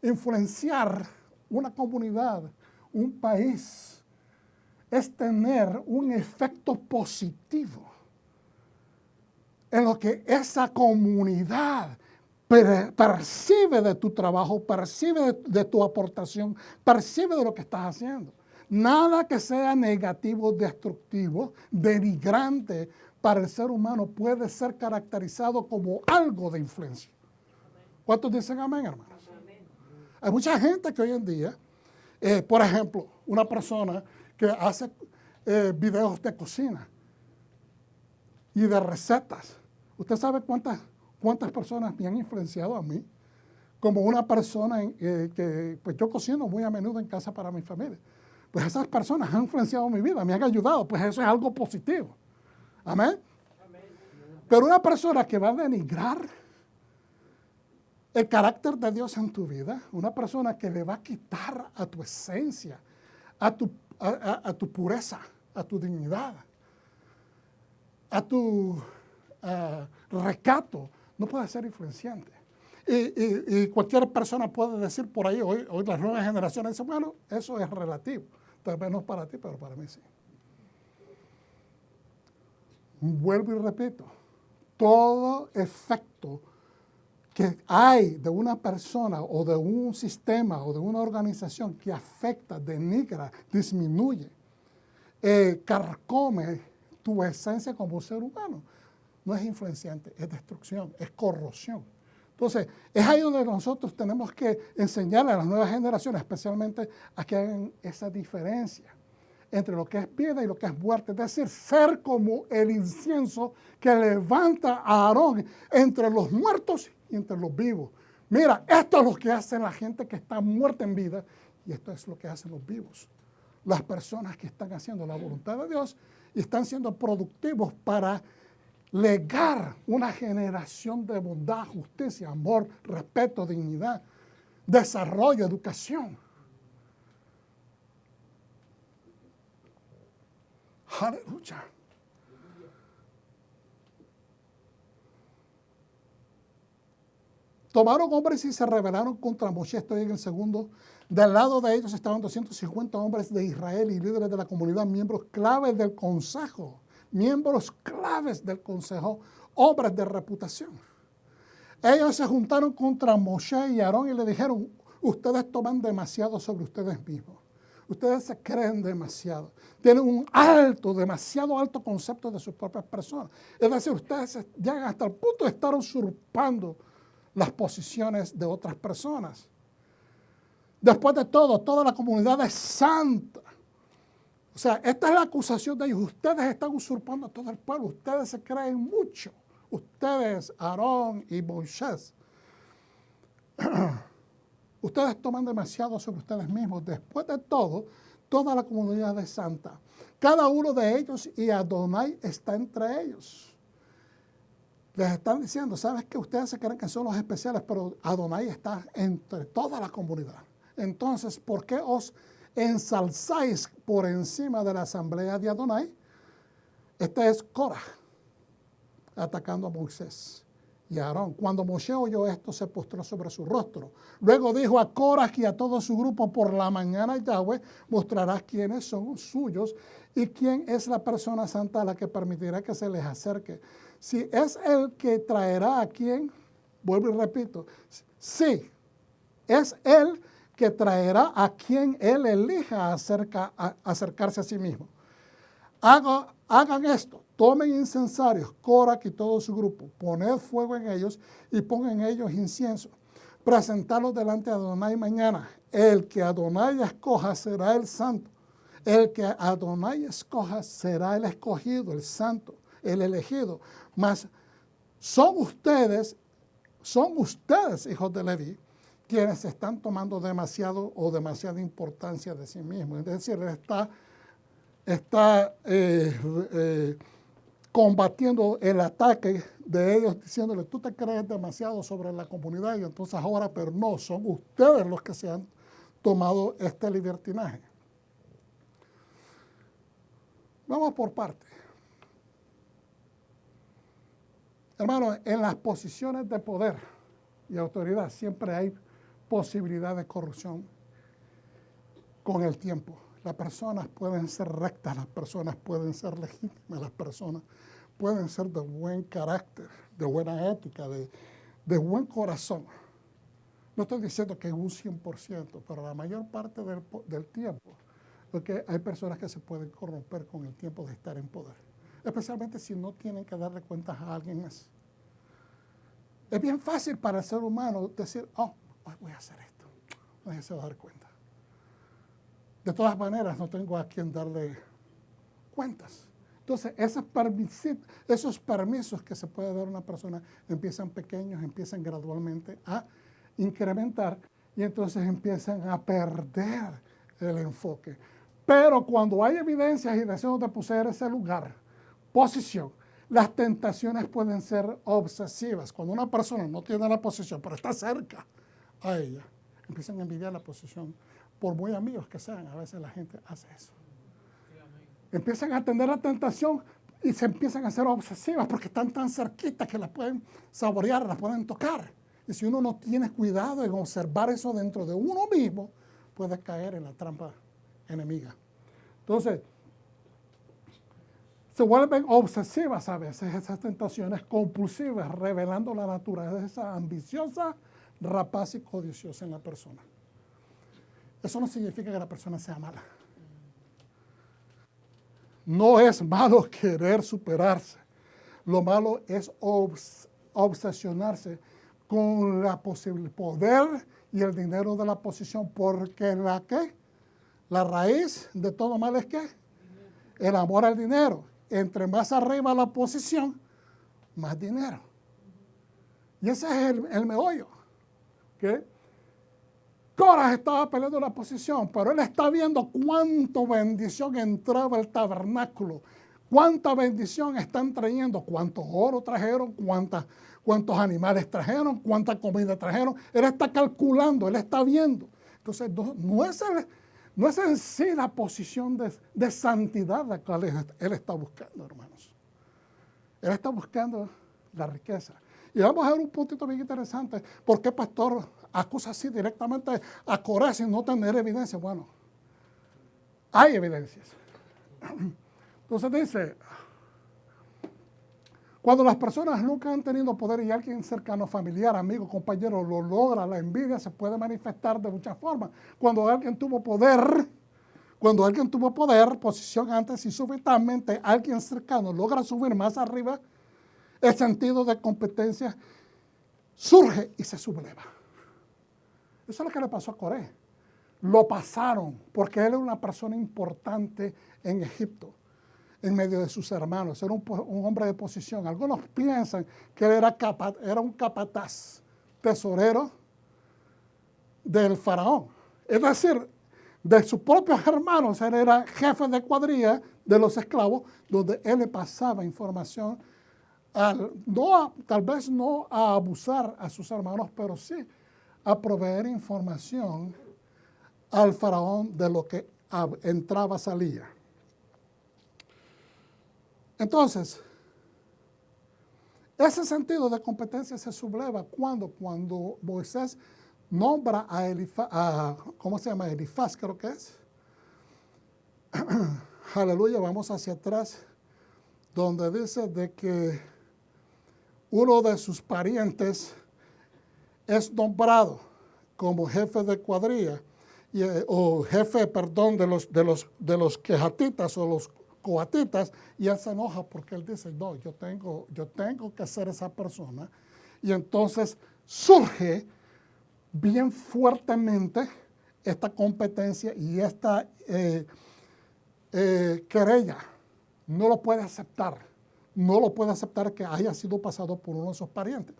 Influenciar una comunidad, un país, es tener un efecto positivo en lo que esa comunidad percibe de tu trabajo, percibe de tu aportación, percibe de lo que estás haciendo. Nada que sea negativo, destructivo, denigrante para el ser humano puede ser caracterizado como algo de influencia. ¿Cuántos dicen amén, hermanos? Amén. Hay mucha gente que hoy en día, por ejemplo, una persona que hace videos de cocina y de recetas. ¿Usted sabe cuántas personas me han influenciado a mí? Como una persona que pues yo cocino muy a menudo en casa para mi familia. Pues esas personas han influenciado mi vida, me han ayudado, pues eso es algo positivo. Amén. Amén. Pero una persona que va a denigrar el carácter de Dios en tu vida, una persona que le va a quitar a tu esencia, a tu pureza, a tu dignidad, a tu recato, no puede ser influenciante. Y cualquier persona puede decir por ahí, hoy las nuevas generaciones dicen, bueno, eso es relativo. Tal vez no es para ti, pero para mí sí. Vuelvo y repito, todo efecto que hay de una persona o de un sistema o de una organización que afecta, denigra, disminuye, carcome tu esencia como ser humano, no es influenciante, es destrucción, es corrosión. Entonces, es ahí donde nosotros tenemos que enseñarle a las nuevas generaciones, especialmente a que hagan esa diferencia entre lo que es vida y lo que es muerte. Es decir, ser como el incienso que levanta a Aarón entre los muertos y entre los vivos. Mira, esto es lo que hace la gente que está muerta en vida y esto es lo que hacen los vivos. Las personas que están haciendo la voluntad de Dios y están siendo productivos para legar una generación de bondad, justicia, amor, respeto, dignidad, desarrollo, educación. Aleluya. Tomaron hombres y se rebelaron contra Moshe. Estoy en el segundo. Del lado de ellos estaban 250 hombres de Israel y líderes de la comunidad, miembros claves del consejo. Miembros claves del consejo, hombres de reputación. Ellos se juntaron contra Moshe y Aarón y le dijeron, ustedes toman demasiado sobre ustedes mismos. Ustedes se creen demasiado. Tienen un demasiado alto concepto de sus propias personas. Es decir, ustedes llegan hasta el punto de estar usurpando las posiciones de otras personas. Después de todo, toda la comunidad es santa. O sea, esta es la acusación de ellos. Ustedes están usurpando a todo el pueblo. Ustedes se creen mucho. Ustedes, Aarón y Moisés. Ustedes toman demasiado sobre ustedes mismos. Después de todo, toda la comunidad es santa. Cada uno de ellos y Adonai está entre ellos. Les están diciendo, ¿sabes qué? Ustedes se creen que son los especiales, pero Adonai está entre toda la comunidad. Entonces, ¿por qué os ensalzáis por encima de la asamblea de Adonai? Este es Korah, atacando a Moisés y a Aarón. Cuando Moshe oyó esto, se postró sobre su rostro. Luego dijo a Korah y a todo su grupo, por la mañana Yahweh mostrará quiénes son suyos y quién es la persona santa a la que permitirá que se les acerque. Si es el que traerá a quien, vuelvo y repito, sí, es él que traerá a quien él elija acercarse a sí mismo. Hagan esto, tomen incensarios, Korah y todo su grupo, poned fuego en ellos y pongan en ellos incienso. Presentarlos delante de Adonai mañana. El que Adonai escoja será el santo. El que Adonai escoja será el escogido, el santo, el elegido. Mas son ustedes, hijos de Leví, quienes están tomando demasiada importancia de sí mismos. Es decir, está combatiendo el ataque de ellos, diciéndole, tú te crees demasiado sobre la comunidad y entonces ahora, pero no, son ustedes los que se han tomado este libertinaje. Vamos por partes. Hermanos, en las posiciones de poder y autoridad siempre hay posibilidad de corrupción con el tiempo. Las personas pueden ser rectas, las personas pueden ser legítimas, las personas pueden ser de buen carácter, de buena ética, de buen corazón. No estoy diciendo que es un 100%, pero la mayor parte del tiempo, porque hay personas que se pueden corromper con el tiempo de estar en poder, especialmente si no tienen que darle cuentas a alguien más. Es bien fácil para el ser humano decir, voy a hacer esto, nadie se va a dar cuenta. De todas maneras, no tengo a quien darle cuentas. Entonces, esos permisos que se puede dar a una persona empiezan pequeños, empiezan gradualmente a incrementar y entonces empiezan a perder el enfoque. Pero cuando hay evidencias y deseos de poseer ese lugar, posición, las tentaciones pueden ser obsesivas. Cuando una persona no tiene la posición, pero está cerca a ella, empiezan a envidiar la posición. Por muy amigos que sean, a veces la gente hace eso. Empiezan a atender la tentación y se empiezan a hacer obsesivas porque están tan cerquitas que las pueden saborear, las pueden tocar. Y si uno no tiene cuidado en observar eso dentro de uno mismo, puede caer en la trampa enemiga. Entonces, se vuelven obsesivas a veces esas tentaciones compulsivas, revelando la naturaleza ambiciosa, rapaz y codiciosa en la persona. Eso no significa que la persona sea mala. No es malo querer superarse. Lo malo es obsesionarse con el poder y el dinero de la posición, porque la raíz de todo mal es ¿qué? El amor al dinero. Entre más arriba la posición, más dinero. Y ese es el meollo. ¿Okay? Korah estaba peleando la posición, pero él está viendo cuánta bendición entraba al tabernáculo, cuánta bendición están trayendo, cuánto oro trajeron, cuántos animales trajeron, cuánta comida trajeron. Él está calculando, él está viendo. Entonces, no es en sí la posición de santidad la cual él está buscando, hermanos. Él está buscando la riqueza. Y vamos a ver un puntito bien interesante. ¿Por qué pastor acusa así directamente a Korah sin no tener evidencia? Bueno, hay evidencias. Entonces dice, cuando las personas nunca han tenido poder y alguien cercano, familiar, amigo, compañero, lo logra, la envidia se puede manifestar de muchas formas. Cuando alguien tuvo poder, posición antes y súbitamente alguien cercano logra subir más arriba, el sentido de competencia surge y se subleva. Eso es lo que le pasó a Coré. lo pasaron, porque él era una persona importante en Egipto, en medio de sus hermanos. Era un hombre de posición. Algunos piensan que él era un capataz, tesorero del faraón. Es decir, de sus propios hermanos, él era jefe de cuadrilla de los esclavos, donde él le pasaba información, tal vez no a abusar a sus hermanos, pero sí a proveer información al faraón de lo que entraba, salía. Entonces, ese sentido de competencia se subleva cuando Moisés nombra ¿cómo se llama? Elifaz, creo que es. Aleluya, vamos hacia atrás, donde dice de que uno de sus parientes es nombrado como jefe de cuadrilla, o jefe, perdón, de los quejatitas o los coatitas, y él se enoja porque él dice, no, yo tengo que ser esa persona. Y entonces surge bien fuertemente esta competencia y esta querella. No lo puede aceptar que haya sido pasado por uno de sus parientes.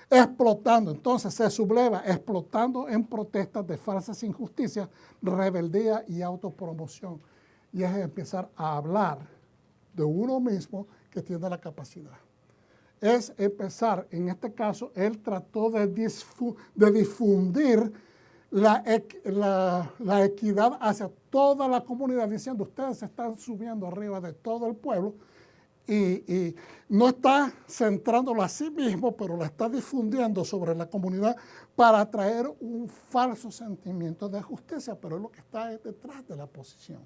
Explotando, entonces se subleva, explotando en protestas de falsas injusticias, rebeldía y autopromoción. Y es empezar a hablar de uno mismo que tiene la capacidad. Es empezar, en este caso, él trató de difundir la equidad hacia toda la comunidad, diciendo, ustedes se están subiendo arriba de todo el pueblo, y no está centrándolo a sí mismo, pero lo está difundiendo sobre la comunidad para traer un falso sentimiento de justicia, pero es lo que está detrás de la posición.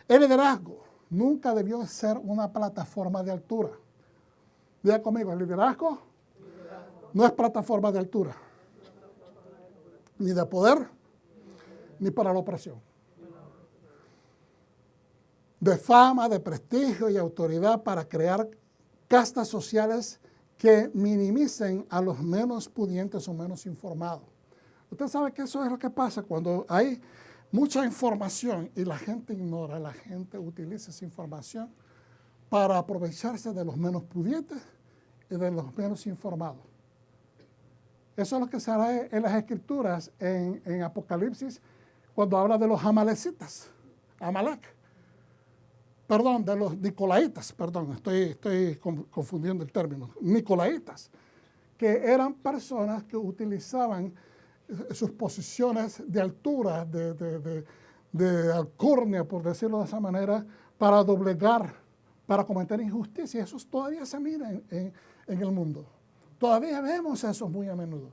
El liderazgo nunca debió ser una plataforma de altura. Diga conmigo, el liderazgo no es plataforma de altura, ni de poder, ni para la opresión. De fama, de prestigio y autoridad para crear castas sociales que minimicen a los menos pudientes o menos informados. Usted sabe que eso es lo que pasa cuando hay mucha información y la gente ignora, la gente utiliza esa información para aprovecharse de los menos pudientes y de los menos informados. Eso es lo que se hará en las Escrituras, en Apocalipsis, cuando habla de los amalecitas, Amalek. Perdón, de los nicolaitas, perdón, estoy confundiendo el término, nicolaitas, que eran personas que utilizaban sus posiciones de altura, de alcurnia, por decirlo de esa manera, para doblegar, para cometer injusticia. Eso todavía se mira en el mundo. Todavía vemos eso muy a menudo,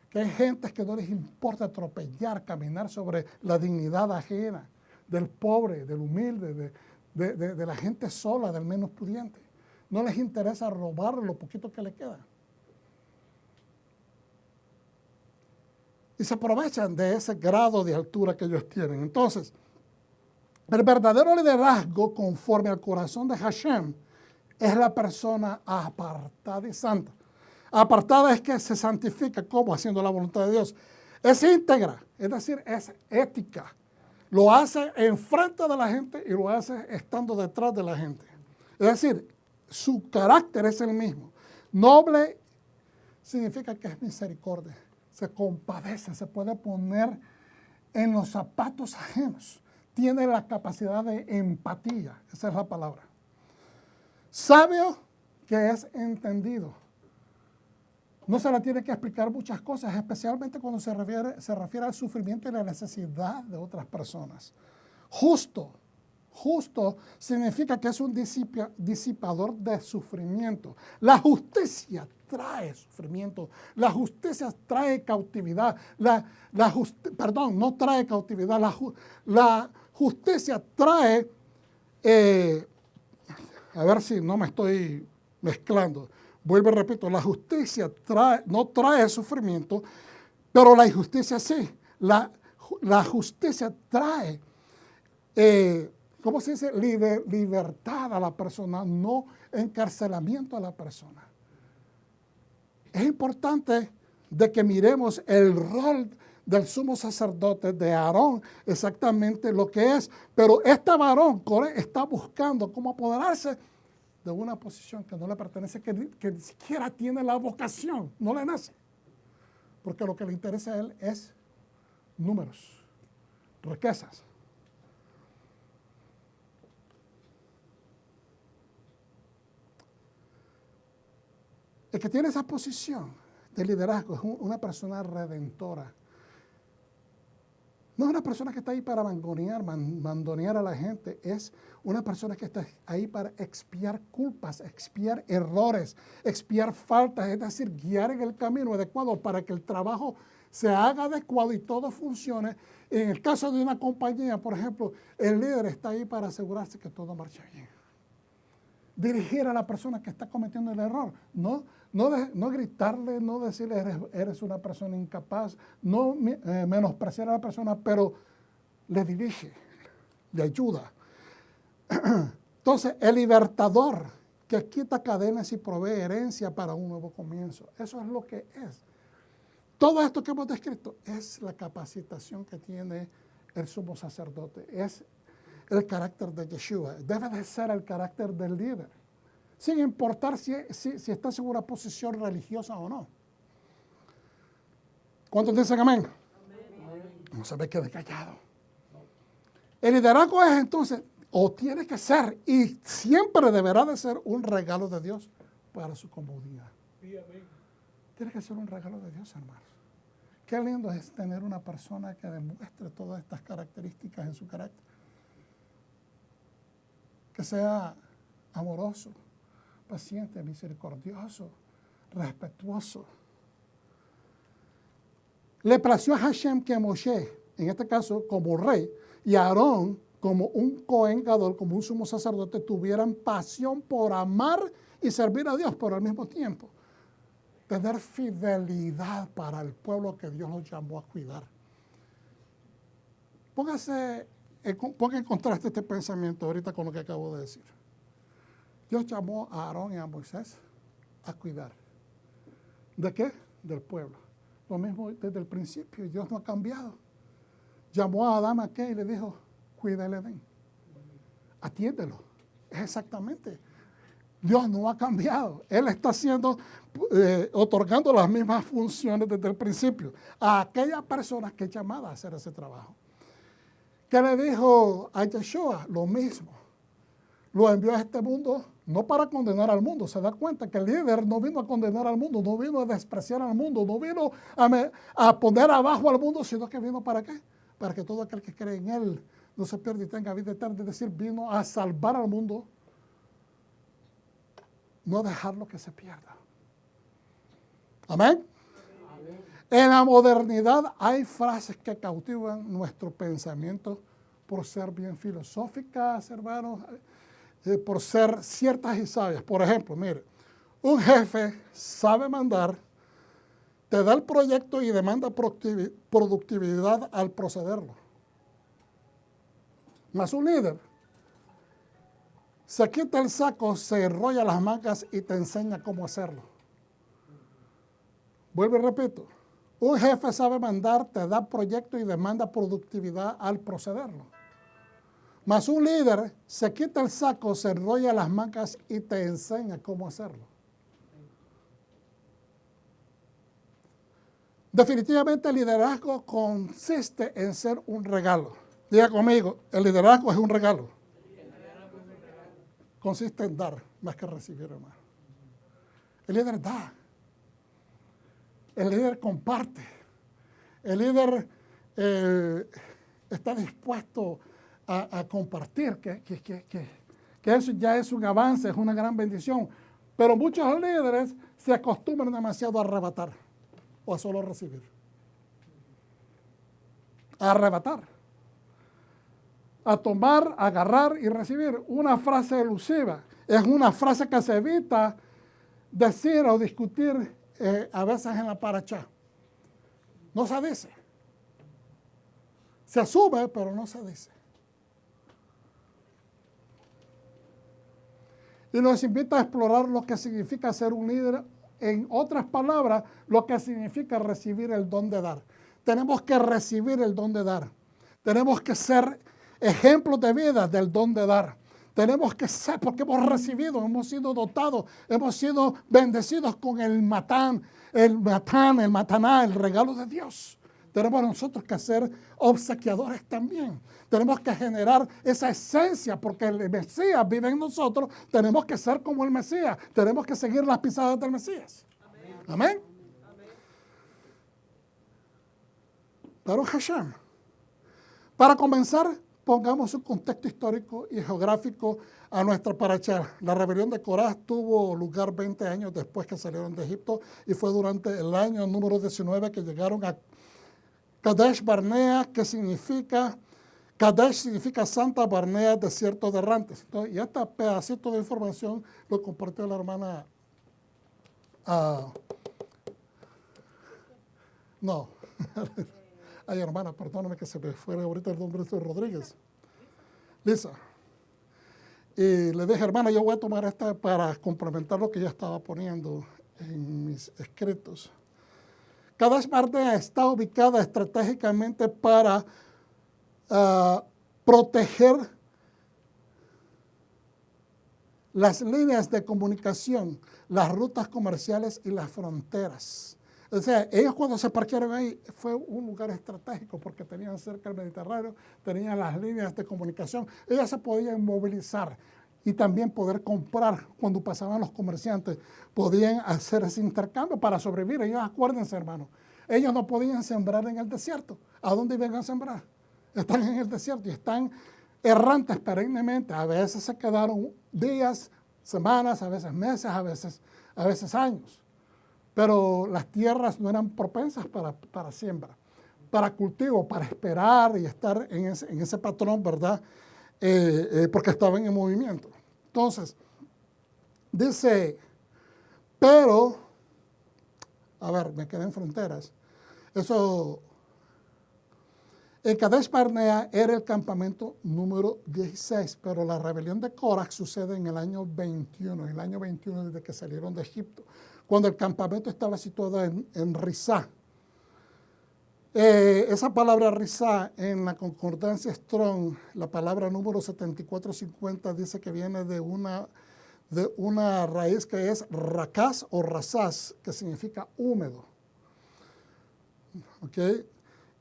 que hay gentes que no les importa atropellar, caminar sobre la dignidad ajena del pobre, del humilde, de la gente sola, del menos pudiente. No les interesa robar lo poquito que le queda. Y se aprovechan de ese grado de altura que ellos tienen. Entonces, el verdadero liderazgo conforme al corazón de Hashem es la persona apartada y santa. Apartada es que se santifica, ¿cómo? Haciendo la voluntad de Dios. Es íntegra, es decir, es ética. Lo hace enfrente de la gente y lo hace estando detrás de la gente. Es decir, su carácter es el mismo. Noble significa que es misericordia. Se compadece, se puede poner en los zapatos ajenos. Tiene la capacidad de empatía. Esa es la palabra. Sabio, que es entendido. No se le tiene que explicar muchas cosas, especialmente cuando se refiere al sufrimiento y la necesidad de otras personas. Justo significa que es un disipador de sufrimiento. La justicia trae sufrimiento, la justicia trae cautividad, no trae cautividad, la justicia trae, a ver si no me estoy mezclando. Vuelvo y repito, la justicia no trae sufrimiento, pero la injusticia sí. La justicia trae, ¿cómo se dice? Libertad a la persona, no encarcelamiento a la persona. Es importante de que miremos el rol del sumo sacerdote, de Aarón, exactamente lo que es. Pero este varón, Coré, está buscando cómo apoderarse de una posición que no le pertenece, que ni siquiera tiene la vocación, no le nace. Porque lo que le interesa a él es números, riquezas. El que tiene esa posición de liderazgo es una persona redentora. No es una persona que está ahí para mandonear a la gente. Es una persona que está ahí para expiar culpas, expiar errores, expiar faltas. Es decir, guiar en el camino adecuado para que el trabajo se haga adecuado y todo funcione. En el caso de una compañía, por ejemplo, el líder está ahí para asegurarse que todo marche bien. Dirigir a la persona que está cometiendo el error. No gritarle, no decirle eres una persona incapaz, no menospreciar a la persona, pero le dirige, le ayuda. Entonces, el libertador que quita cadenas y provee herencia para un nuevo comienzo. Eso es lo que es. Todo esto que hemos descrito es la capacitación que tiene el sumo sacerdote. Es el carácter de Yeshua. Debe de ser el carácter del líder, sin importar si estás en una posición religiosa o no. ¿Cuántos dicen amén? No se me quede callado. El liderazgo es entonces, o tiene que ser, y siempre deberá de ser un regalo de Dios para su comunidad. Tiene que ser un regalo de Dios, hermanos. Qué lindo es tener una persona que demuestre todas estas características en su carácter. Que sea amoroso, paciente, misericordioso, respetuoso. Le plació a Hashem que Moshe, en este caso como rey, y Aarón como un Cohen Gadol, como un sumo sacerdote, tuvieran pasión por amar y servir a Dios, pero al mismo tiempo tener fidelidad para el pueblo que Dios los llamó a cuidar. Ponga en contraste este pensamiento ahorita con lo que acabo de decir. Dios llamó a Aarón y a Moisés a cuidar. ¿De qué? Del pueblo. Lo mismo desde el principio, Dios no ha cambiado. Llamó a Adán a qué y le dijo, cuida el Edén. Atiéndelo. Es exactamente. Dios no ha cambiado. Él está otorgando las mismas funciones desde el principio a aquella persona que es llamada a hacer ese trabajo. ¿Qué le dijo a Yeshua? Lo mismo. Lo envió a este mundo no para condenar al mundo. Se da cuenta que el líder no vino a condenar al mundo, no vino a despreciar al mundo, no vino a poner abajo al mundo, sino que vino ¿para qué? Para que todo aquel que cree en él no se pierda y tenga vida eterna. Es decir, vino a salvar al mundo, no dejarlo que se pierda. Amén. En la modernidad hay frases que cautivan nuestro pensamiento por ser bien filosóficas, hermanos, por ser ciertas y sabias. Por ejemplo, mire, un jefe sabe mandar, te da el proyecto y demanda productividad al procederlo. Mas un líder se quita el saco, se enrolla las mangas y te enseña cómo hacerlo. Vuelvo y repito. Un jefe sabe mandar, te da proyecto y demanda productividad al procederlo. Mas un líder se quita el saco, se enrolla las mangas y te enseña cómo hacerlo. Definitivamente el liderazgo consiste en ser un regalo. Diga conmigo, el liderazgo es un regalo. Consiste en dar más que recibir, hermano. El líder da. El líder comparte. El líder está dispuesto a compartir, que eso ya es un avance, es una gran bendición. Pero muchos líderes se acostumbran demasiado a arrebatar o a solo recibir. A arrebatar. A tomar, agarrar y recibir. Una frase elusiva. Es una frase que se evita decir o discutir a veces en la parachá. No se dice. Se asume, pero no se dice. Y nos invita a explorar lo que significa ser un líder. En otras palabras, lo que significa recibir el don de dar. tenemos que recibir el don de dar. Tenemos que ser ejemplos de vida del don de dar. Tenemos que ser, porque hemos recibido, hemos sido dotados, hemos sido bendecidos con el mataná, el regalo de Dios. Tenemos nosotros que ser obsequiadores también. Tenemos que generar esa esencia, porque el Mesías vive en nosotros. Tenemos que ser como el Mesías. Tenemos que seguir las pisadas del Mesías. Amén. Baruch Hashem. Para comenzar, pongamos un contexto histórico y geográfico a nuestra paracha. La rebelión de Coraj tuvo lugar 20 años después que salieron de Egipto y fue durante el año número 19 que llegaron a Kadesh Barnea, que significa, Kadesh significa Santa Barnea, desierto de errantes. Entonces, y este pedacito de información lo compartió la hermana, no, ay hermana, perdóname que se me fuera ahorita el nombre de Rodríguez. Lisa. Y le dije, hermana, yo voy a tomar esta para complementar lo que ya estaba poniendo en mis escritos. Kadesh Barnea está ubicada estratégicamente para proteger las líneas de comunicación, las rutas comerciales y las fronteras. O sea, ellos cuando se parquearon ahí fue un lugar estratégico porque tenían cerca el Mediterráneo, tenían las líneas de comunicación, ellos se podían movilizar y también poder comprar cuando pasaban los comerciantes, podían hacer ese intercambio para sobrevivir. Ellos, acuérdense, hermano, ellos no podían sembrar en el desierto. ¿A dónde iban a sembrar? Están en el desierto y están errantes perennemente. A veces se quedaron días, semanas, a veces meses, a veces años. Pero las tierras no eran propensas para siembra, para cultivo, para esperar y estar en ese patrón, ¿verdad? Porque estaban en movimiento. Entonces, dice, pero, a ver, me quedé en fronteras. Eso, el Kadesh Barnea era el campamento número 16, pero la rebelión de Coraj sucede en el año 21, desde que salieron de Egipto, cuando el campamento estaba situado en Rizá. Esa palabra Rizá en la concordancia Strong, la palabra número 7450 dice que viene de una raíz que es rakaz o rasaz, que significa húmedo. ¿Ok?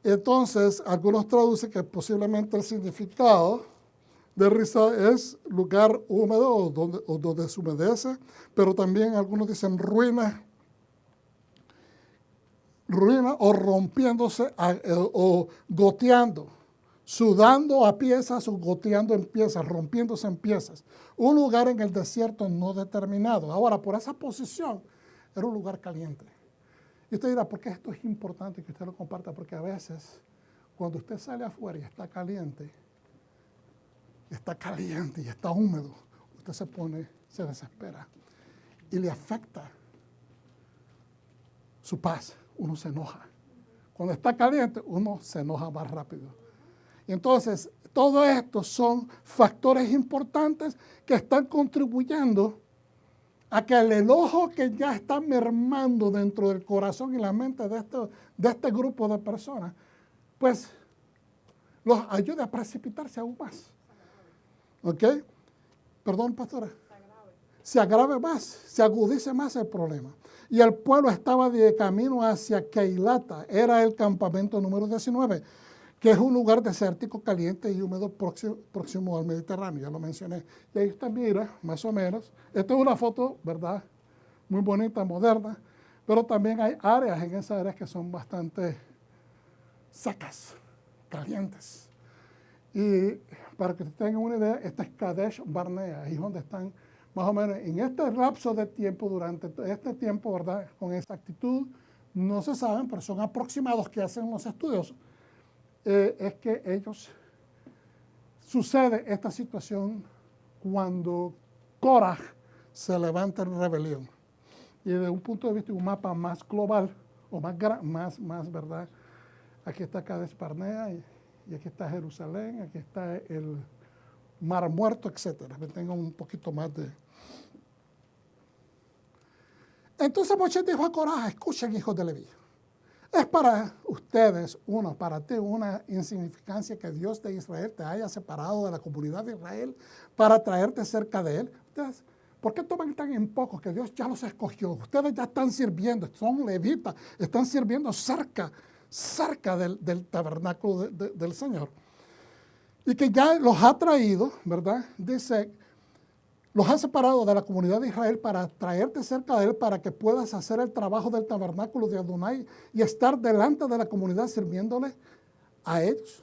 Entonces, algunos traducen que posiblemente el significado de Rizá es lugar húmedo o donde se humedece, pero también algunos dicen ruina o rompiéndose o goteando, sudando a piezas o goteando en piezas, rompiéndose en piezas. Un lugar en el desierto no determinado. Ahora, por esa posición, era un lugar caliente. Y usted dirá, ¿por qué esto es importante que usted lo comparta? Porque a veces, cuando usted sale afuera y está caliente y está húmedo, usted se desespera y le afecta su paz. Uno se enoja. Cuando está caliente, uno se enoja más rápido. Y entonces, todo esto son factores importantes que están contribuyendo a que el enojo que ya está mermando dentro del corazón y la mente de este grupo de personas, pues los ayude a precipitarse aún más. ¿Ok? Perdón, pastora. Se agrave más, se agudice más el problema. Y el pueblo estaba de camino hacia Keilata, era el campamento número 19, que es un lugar desértico, caliente y húmedo próximo al Mediterráneo, ya lo mencioné. Y ahí usted mira, más o menos, esta es una foto, ¿verdad?, muy bonita, moderna, pero también hay áreas en esas áreas que son bastante secas, calientes. Y para que ustedes tengan una idea, esta es Kadesh Barnea, ahí es donde están más o menos en este lapso de tiempo, durante este tiempo, ¿verdad? Con exactitud, no se saben, pero son aproximados que hacen los estudios. Es que sucede esta situación cuando Coraj se levanta en rebelión. Y desde un punto de vista, un mapa más global, o más ¿verdad? Aquí está Kadesh Barnea, y aquí está Jerusalén, aquí está el Mar Muerto, etcétera. Tengo un poquito más de... Entonces Moshe dijo a Coraj, escuchen, hijos de Leví, Es para ustedes, para ti, una insignificancia que Dios de Israel te haya separado de la comunidad de Israel para traerte cerca de Él. Ustedes, ¿por qué toman tan en poco que Dios ya los escogió? Ustedes ya están sirviendo, son levitas, están sirviendo cerca del tabernáculo del Señor. Y que ya los ha traído, ¿verdad? Dice, los ha separado de la comunidad de Israel para traerte cerca de Él, para que puedas hacer el trabajo del tabernáculo de Adonai y estar delante de la comunidad sirviéndole a ellos.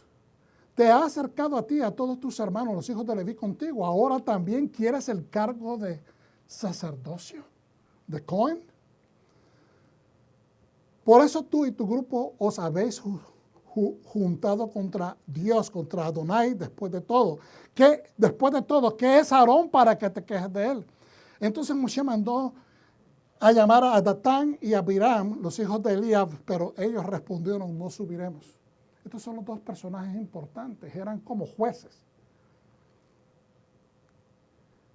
Te ha acercado a ti, a todos tus hermanos, los hijos de Leví contigo. Ahora también quieres el cargo de sacerdocio, de Cohen. Por eso tú y tu grupo os habéis juntado contra Dios, contra Adonai, después de todo. ¿Qué es Aarón para que te quejes de él? Entonces Moshe mandó a llamar a Datán y a Abiram, los hijos de Eliab, pero ellos respondieron, no subiremos. Estos son los dos personajes importantes, eran como jueces.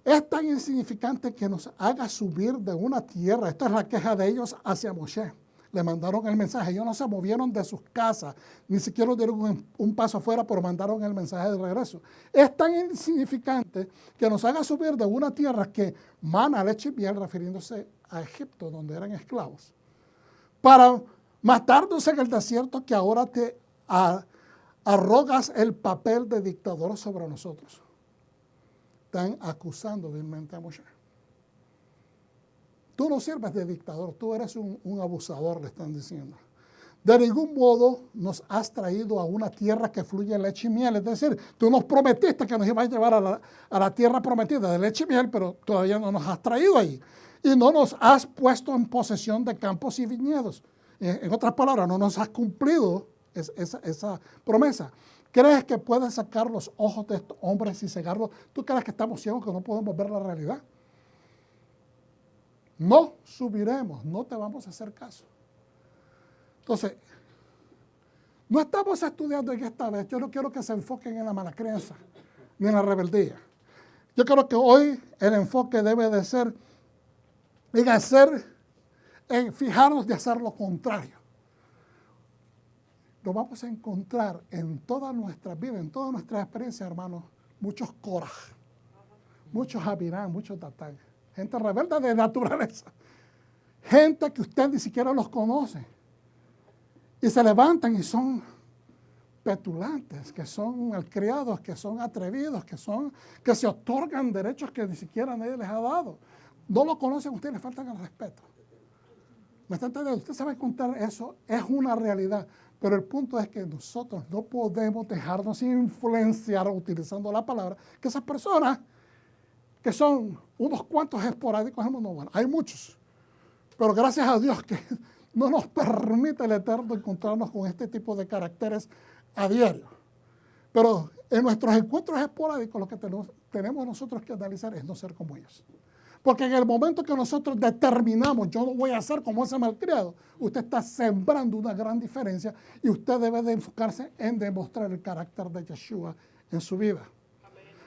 Es tan insignificante que nos haga subir de una tierra. Esta es la queja de ellos hacia Moshe. Le mandaron el mensaje. Ellos no se movieron de sus casas, ni siquiera dieron un paso afuera, pero mandaron el mensaje de regreso. Es tan insignificante que nos haga subir de una tierra que mana leche y miel, refiriéndose a Egipto, donde eran esclavos, para matarnos en el desierto, que ahora te arrogas el papel de dictador sobre nosotros. Están acusando vilmente a Moshe. Tú no sirves de dictador, tú eres un abusador, le están diciendo. De ningún modo nos has traído a una tierra que fluye leche y miel. Es decir, tú nos prometiste que nos ibas a llevar a la tierra prometida de leche y miel, pero todavía no nos has traído ahí. Y no nos has puesto en posesión de campos y viñedos. En otras palabras, no nos has cumplido esa promesa. ¿Crees que puedes sacar los ojos de estos hombres y cegarlos? ¿Tú crees que estamos ciegos, que no podemos ver la realidad? No subiremos, no te vamos a hacer caso. Entonces, no estamos estudiando en esta vez. Yo no quiero que se enfoquen en la mala crianza ni en la rebeldía. Yo creo que hoy el enfoque debe de ser en fijarnos de hacer lo contrario. Lo vamos a encontrar en toda nuestra vida, en toda nuestra experiencia, hermanos, muchos Korah, muchos Abiram, muchos Datán, gente rebelde de naturaleza, gente que usted ni siquiera los conoce, y se levantan y son petulantes, que son malcriados, que son atrevidos, que se otorgan derechos que ni siquiera nadie les ha dado. No lo conocen ustedes, les faltan el respeto. ¿Me está entendiendo? Usted sabe contar eso, es una realidad. Pero el punto es que nosotros no podemos dejarnos influenciar utilizando la palabra, que esas personas, que son unos cuantos esporádicos, bueno, hay muchos, pero gracias a Dios que no nos permite el Eterno encontrarnos con este tipo de caracteres a diario. Pero en nuestros encuentros esporádicos lo que tenemos nosotros que analizar es no ser como ellos. Porque en el momento que nosotros determinamos, yo no voy a ser como ese malcriado, usted está sembrando una gran diferencia y usted debe de enfocarse en demostrar el carácter de Yeshua en su vida.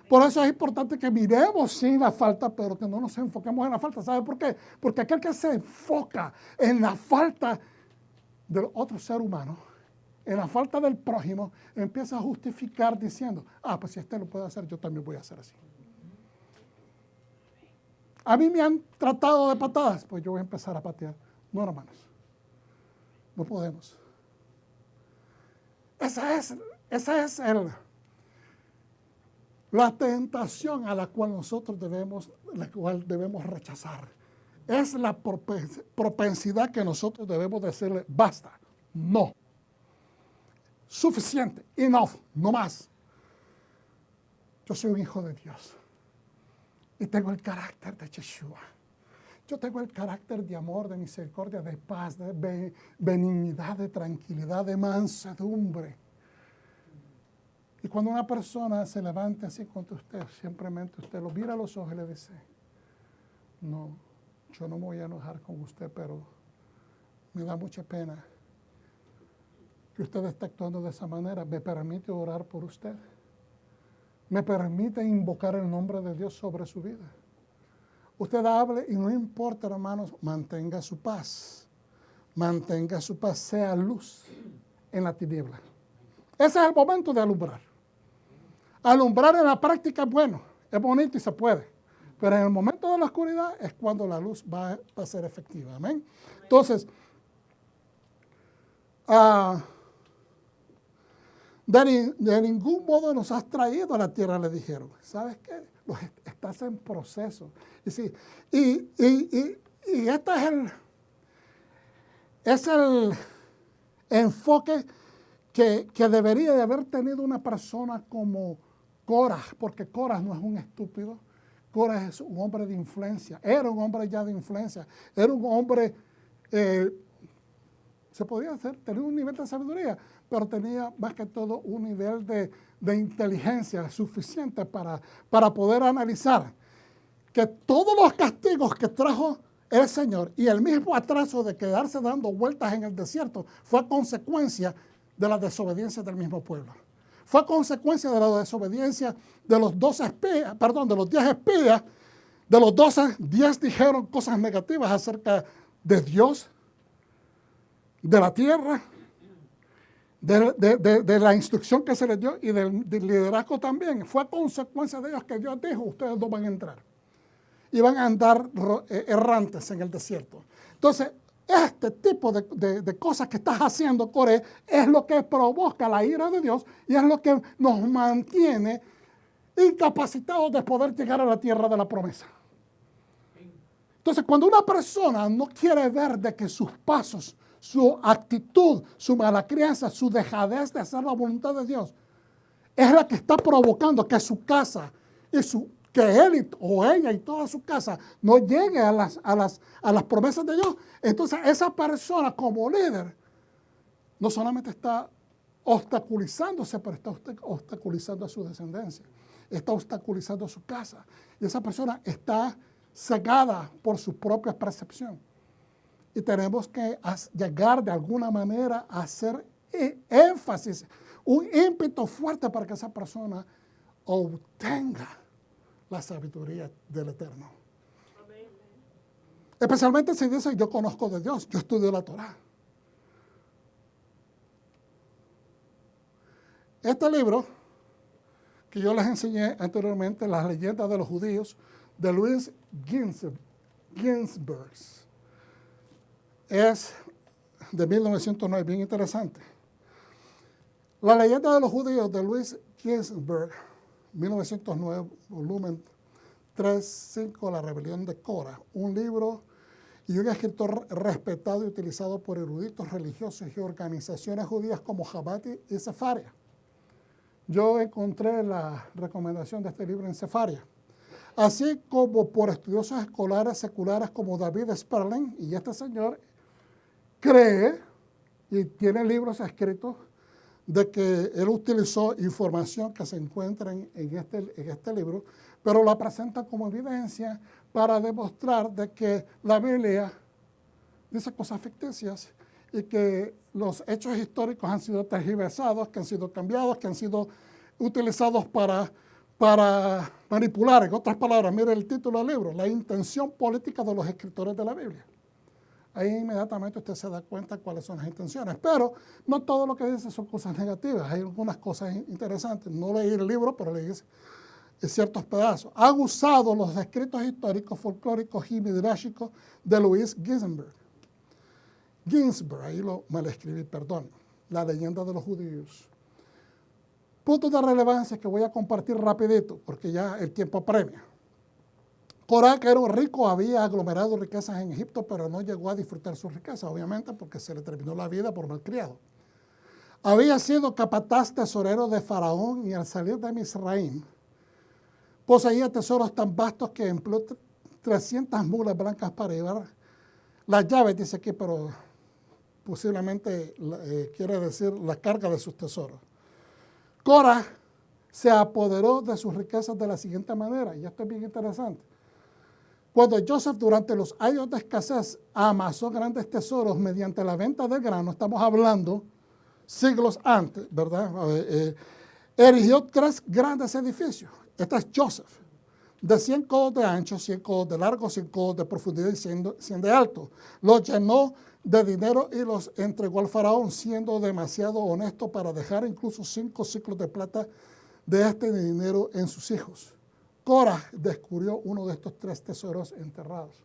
Por eso es importante que miremos sí la falta, pero que no nos enfoquemos en la falta. ¿Sabe por qué? Porque aquel que se enfoca en la falta del otro ser humano, en la falta del prójimo, empieza a justificar diciendo, pues si este lo puede hacer, yo también voy a hacer así. A mí me han tratado de patadas, pues yo voy a empezar a patear. No, hermanos. No podemos. Esa es la tentación a la cual debemos rechazar. Es la propensidad que nosotros debemos decirle, basta, no. Suficiente, enough, no más. Yo soy un hijo de Dios. Y tengo el carácter de Yeshua. Yo tengo el carácter de amor, de misericordia, de paz, de benignidad, de tranquilidad, de mansedumbre. Y cuando una persona se levanta así contra usted, simplemente usted lo mira a los ojos y le dice, no, yo no me voy a enojar con usted, pero me da mucha pena que usted esté actuando de esa manera. ¿Me permite orar por usted? ¿Me permite invocar el nombre de Dios sobre su vida? Usted hable y no importa, hermanos, mantenga su paz. mantenga su paz, sea luz en la tiniebla. Ese es el momento de alumbrar. Alumbrar en la práctica es bueno, es bonito y se puede. Pero en el momento de la oscuridad es cuando la luz va a ser efectiva. Amén. Entonces, de ningún modo nos has traído a la tierra, le dijeron. ¿Sabes qué? Estás en proceso. Y este es el enfoque que debería de haber tenido una persona como Korah, porque Korah no es un estúpido. Korah es un hombre de influencia. Era un hombre ya de influencia. Era un hombre, se podía hacer, tenía un nivel de sabiduría, pero tenía más que todo un nivel de inteligencia suficiente para poder analizar que todos los castigos que trajo el Señor y el mismo atraso de quedarse dando vueltas en el desierto fue consecuencia de la desobediencia del mismo pueblo. Fue consecuencia de la desobediencia de los 12 espías, perdón, de los 10 espías. De los 12, 10 dijeron cosas negativas acerca de Dios, de la tierra, de la instrucción que se les dio y del liderazgo también. Fue consecuencia de ellos que Dios dijo, ustedes no van a entrar. Y van a andar errantes en el desierto. Entonces, este tipo de cosas que estás haciendo, Coré, es lo que provoca la ira de Dios y es lo que nos mantiene incapacitados de poder llegar a la tierra de la promesa. Entonces, cuando una persona no quiere ver de que sus pasos, su actitud, su mala crianza, su dejadez de hacer la voluntad de Dios, es la que está provocando que su casa y que él o ella y toda su casa no llegue a las promesas de Dios, entonces esa persona como líder no solamente está obstaculizándose, pero está obstaculizando a su descendencia, está obstaculizando a su casa. Y esa persona está cegada por su propia percepción. Y tenemos que llegar de alguna manera a hacer énfasis, un ímpetu fuerte para que esa persona obtenga la sabiduría del Eterno. Amén. Especialmente si dice, yo conozco de Dios, yo estudio la Torá. Este libro, que yo les enseñé anteriormente, Las leyendas de los judíos, de Louis Ginzberg, es de 1909, bien interesante. La leyenda de los judíos de Louis Ginzberg, 1909, volumen 3-5, La rebelión de Korah, un libro y un escritor respetado y utilizado por eruditos religiosos y organizaciones judías como Habati y Sefaria. Yo encontré la recomendación de este libro en Sefaria, así como por estudiosos escolares seculares como David Sperling, y este señor cree y tiene libros escritos de que él utilizó información que se encuentra en este libro, pero la presenta como evidencia para demostrar de que la Biblia dice cosas ficticias y que los hechos históricos han sido tergiversados, que han sido cambiados, que han sido utilizados para manipular. En otras palabras, mire el título del libro, La intención política de los escritores de la Biblia. Ahí inmediatamente usted se da cuenta cuáles son las intenciones. Pero no todo lo que dice son cosas negativas. Hay algunas cosas interesantes. No leí el libro, pero leí ciertos pedazos. Han usado los escritos históricos, folclóricos y midrashicos de Louis Ginzberg. Ahí lo mal escribí, perdón. La leyenda de los judíos. Puntos de relevancia que voy a compartir rapidito, porque ya el tiempo apremia. Korah, que era un rico, había aglomerado riquezas en Egipto, pero no llegó a disfrutar sus riquezas, obviamente, porque se le terminó la vida por malcriado. Había sido capataz tesorero de Faraón y al salir de Misraim, poseía tesoros tan vastos que empleó 300 mulas blancas para llevar las llaves, dice aquí, pero posiblemente quiere decir la carga de sus tesoros. Korah se apoderó de sus riquezas de la siguiente manera, y esto es bien interesante. Cuando Joseph durante los años de escasez amasó grandes tesoros mediante la venta de grano, estamos hablando siglos antes, ¿verdad? Erigió 3 grandes edificios. Este es Joseph. de 100 codos de ancho, 100 codos de largo, 100 codos de profundidad y 100 de alto. Los llenó de dinero y los entregó al faraón, siendo demasiado honesto para dejar incluso 5 ciclos de plata de este dinero en sus hijos. Coraj descubrió uno de estos 3 tesoros enterrados.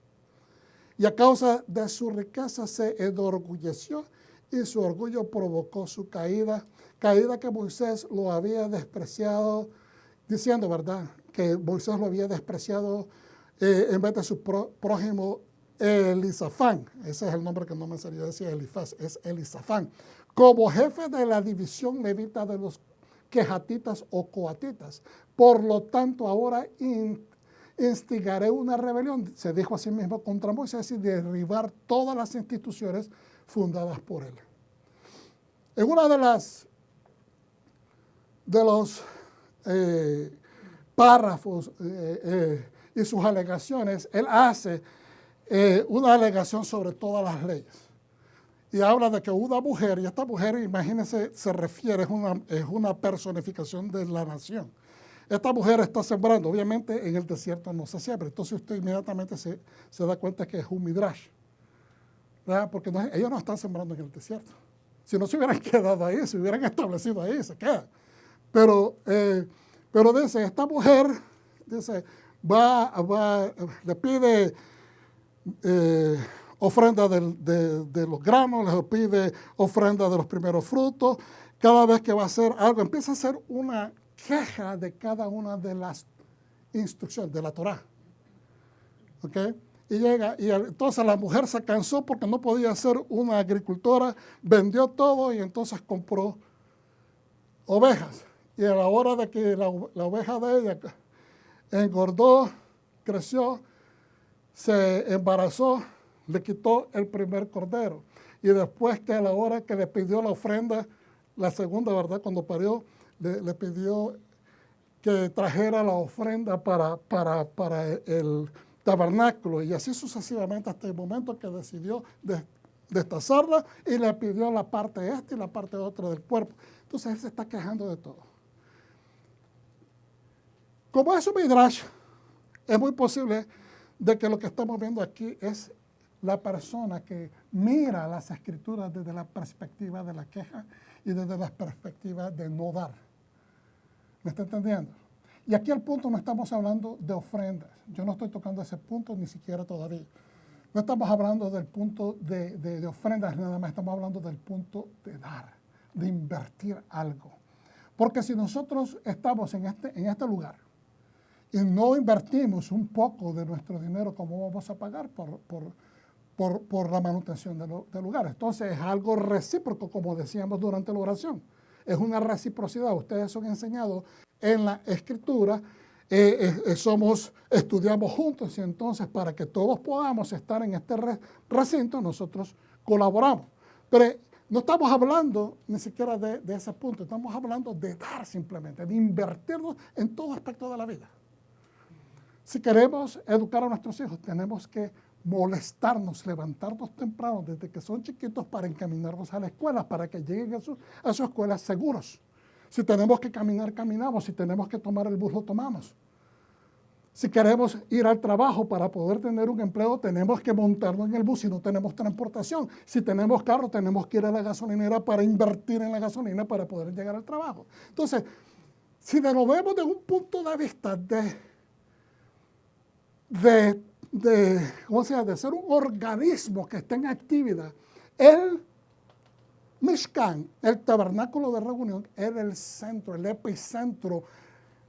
Y a causa de su riqueza se enorgulleció y su orgullo provocó su caída, caída que Moisés lo había despreciado, diciendo, ¿verdad?, que Moisés lo había despreciado en vez de su prójimo Elisafán. Ese es el nombre que no me salía decir Elifaz, es Elisafán. Como jefe de la división levita de los quejatitas o coatitas. Por lo tanto, ahora instigaré una rebelión, se dijo a sí mismo, contra Moisés y derribar todas las instituciones fundadas por él. En una de los párrafos y sus alegaciones, él hace una alegación sobre todas las leyes. Y habla de que una mujer, y esta mujer, imagínense, se refiere, es una personificación de la nación. Esta mujer está sembrando, obviamente en el desierto no se siembra, entonces usted inmediatamente se da cuenta que es un midrash, ¿verdad? Porque ellos no están sembrando en el desierto. Si no se hubieran quedado ahí, se hubieran establecido ahí, se queda. Pero dice, esta mujer, dice, le pide ofrenda de los granos, le pide ofrenda de los primeros frutos. Cada vez que va a hacer algo, empieza a hacer una queja de cada una de las instrucciones de la Torá. ¿Ok? Y entonces la mujer se cansó porque no podía ser una agricultora, vendió todo y entonces compró ovejas. Y a la hora de que la oveja de ella engordó, creció, se embarazó, le quitó el primer cordero. Y después que a la hora que le pidió la ofrenda, la segunda, ¿verdad? Cuando parió, le pidió que trajera la ofrenda para el tabernáculo. Y así sucesivamente hasta el momento que decidió destazarla y le pidió la parte esta y la parte otra del cuerpo. Entonces él se está quejando de todo. Como es un midrash, es muy posible de que lo que estamos viendo aquí es la persona que mira las escrituras desde la perspectiva de la queja y desde la perspectiva de no dar. ¿Me está entendiendo? Y aquí al punto no estamos hablando de ofrendas. Yo no estoy tocando ese punto ni siquiera todavía. No estamos hablando del punto de ofrendas, nada más estamos hablando del punto de dar, de invertir algo. Porque si nosotros estamos en este lugar y no invertimos un poco de nuestro dinero, ¿cómo vamos a pagar por la manutención del lugar? Entonces es algo recíproco, como decíamos durante la oración. Es una reciprocidad. Ustedes son enseñados en la Escritura, estudiamos juntos y entonces para que todos podamos estar en este recinto, nosotros colaboramos. Pero no estamos hablando ni siquiera de ese punto, estamos hablando de dar simplemente, de invertirnos en todo aspecto de la vida. Si queremos educar a nuestros hijos, tenemos que molestarnos, levantarnos temprano desde que son chiquitos para encaminarlos a la escuela, para que lleguen a sus escuelas seguros. Si tenemos que caminar, caminamos. Si tenemos que tomar el bus, lo tomamos. Si queremos ir al trabajo para poder tener un empleo, tenemos que montarnos en el bus si no tenemos transportación. Si tenemos carro, tenemos que ir a la gasolinera para invertir en la gasolina para poder llegar al trabajo. Entonces, si lo vemos de un punto de vista de ser un organismo que esté en actividad, el Mishkan, el tabernáculo de reunión, era el centro, el epicentro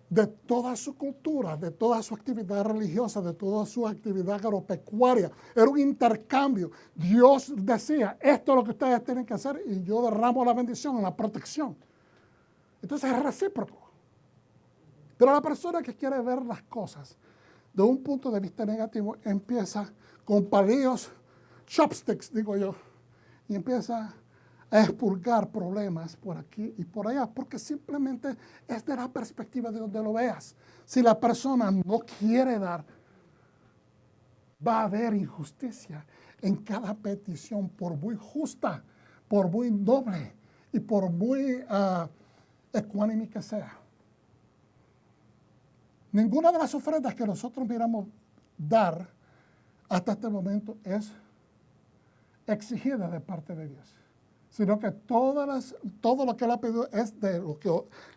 de toda su cultura, de toda su actividad religiosa, de toda su actividad agropecuaria. Era un intercambio. Dios decía, esto es lo que ustedes tienen que hacer y yo derramo la bendición, la protección. Entonces es recíproco. Pero la persona que quiere ver las cosas de un punto de vista negativo empieza con palillos, chopsticks, digo yo, y empieza a expurgar problemas por aquí y por allá, porque simplemente es de la perspectiva de donde lo veas. Si la persona no quiere dar, va a haber injusticia en cada petición, por muy justa, por muy noble y por muy ecuánime que sea. Ninguna de las ofrendas que nosotros miramos dar hasta este momento es exigida de parte de Dios, sino que todo lo que Él ha pedido es de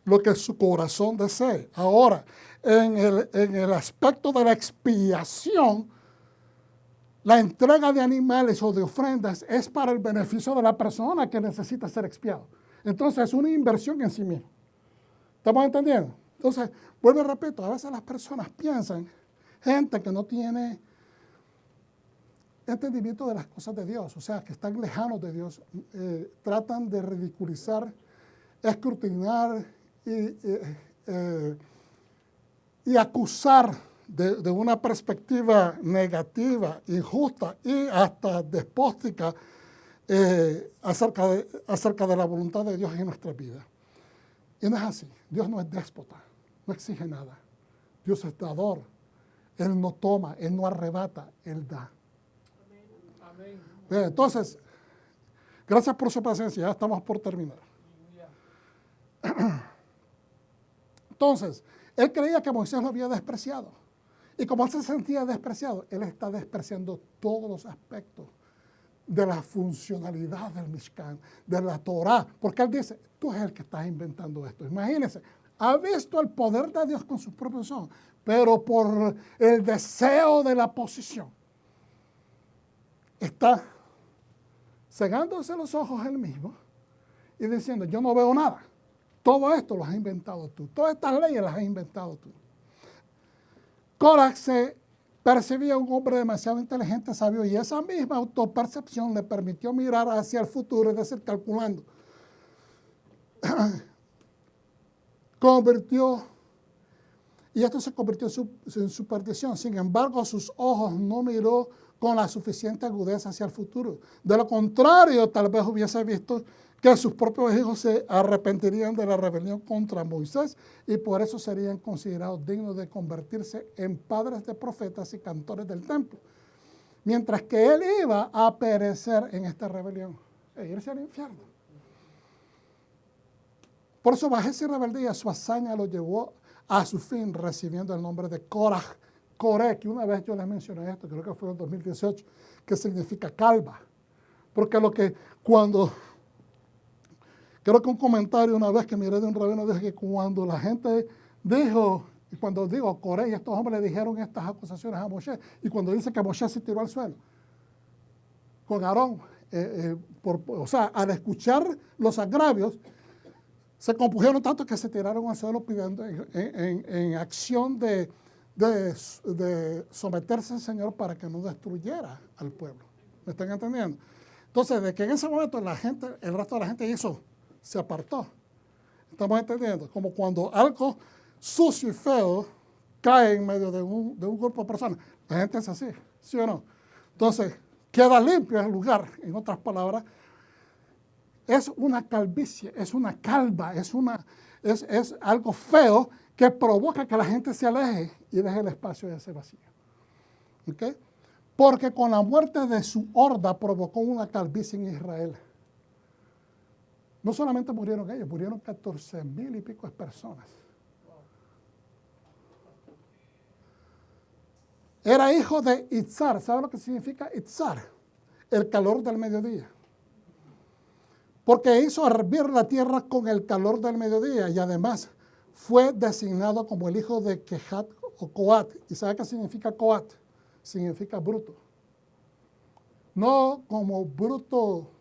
lo que su corazón desee. Ahora, en el aspecto de la expiación, la entrega de animales o de ofrendas es para el beneficio de la persona que necesita ser expiado. Entonces, es una inversión en sí mismo. ¿Estamos entendiendo? Entonces, vuelvo y repito, a veces las personas piensan, gente que no tiene entendimiento de las cosas de Dios, o sea, que están lejanos de Dios, tratan de ridiculizar, escrutinar y acusar de una perspectiva negativa, injusta y hasta despóstica acerca de la voluntad de Dios en nuestra vida. Y no es así. Dios no es déspota, no exige nada. Dios es dador. Él no toma, Él no arrebata, Él da. Amén. Bien, entonces, gracias por su paciencia, ya estamos por terminar. Entonces, él creía que Moisés lo había despreciado. Y como él se sentía despreciado, él está despreciando todos los aspectos de la funcionalidad del Mishkan, de la Torah, porque él dice, tú eres el que estás inventando esto. Imagínense, ha visto el poder de Dios con sus propios ojos, pero por el deseo de la posición, está cegándose los ojos él mismo y diciendo, yo no veo nada. Todo esto lo has inventado tú. Todas estas leyes las has inventado tú. Korah se percibía un hombre demasiado inteligente, sabio, y esa misma autopercepción le permitió mirar hacia el futuro, es decir, calculando. Y esto se convirtió en su perdición. Sin embargo, sus ojos no miró con la suficiente agudeza hacia el futuro. De lo contrario, tal vez hubiese visto que sus propios hijos se arrepentirían de la rebelión contra Moisés y por eso serían considerados dignos de convertirse en padres de profetas y cantores del templo. Mientras que él iba a perecer en esta rebelión e irse al infierno. Por su bajeza y rebeldía, su hazaña lo llevó a su fin recibiendo el nombre de Korah. Coré, que una vez yo les mencioné esto, creo que fue en 2018, que significa calva. Porque creo que un comentario una vez que miré de un rabino dijo que cuando la gente dijo, y cuando digo Coré, y estos hombres le dijeron estas acusaciones a Moshe, y cuando dice que Moshe se tiró al suelo, con Aarón, o sea, al escuchar los agravios, se compusieron tanto que se tiraron al suelo pidiendo en acción de someterse al Señor para que no destruyera al pueblo. ¿Me están entendiendo? Entonces, de que en ese momento el resto de la gente hizo, se apartó. ¿Estamos entendiendo? Como cuando algo sucio y feo cae en medio de un grupo de personas. La gente es así, ¿sí o no? Entonces, queda limpio el lugar. En otras palabras, es una calvicie, es una calva, es algo feo que provoca que la gente se aleje y deje el espacio de ese vacío. ¿Okay? Porque con la muerte de su horda provocó una calvicie en Israel. No solamente murieron ellos, murieron 14,000 y pico de personas. Era hijo de Itzar. ¿Sabe lo que significa Itzar? El calor del mediodía. Porque hizo hervir la tierra con el calor del mediodía y además fue designado como el hijo de Kehat o Coat. ¿Y sabe qué significa Coat? Significa bruto. No como bruto,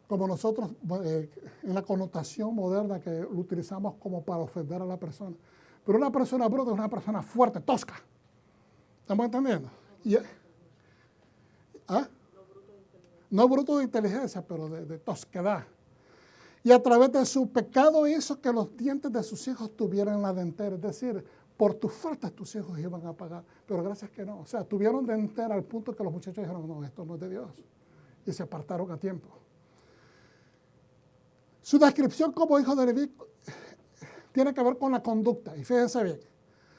como nosotros en la connotación moderna que lo utilizamos como para ofender a la persona. Pero una persona bruta es una persona fuerte, tosca. ¿Estamos entendiendo? No bruto de inteligencia, pero de tosquedad. Y a través de su pecado hizo que los dientes de sus hijos tuvieran la dentera. Es decir, por tus faltas tus hijos iban a pagar. Pero gracias que no. O sea, tuvieron dentera al punto que los muchachos dijeron, no, esto no es de Dios. Y se apartaron a tiempo. Su descripción como hijo de Leví tiene que ver con la conducta. Y fíjense bien.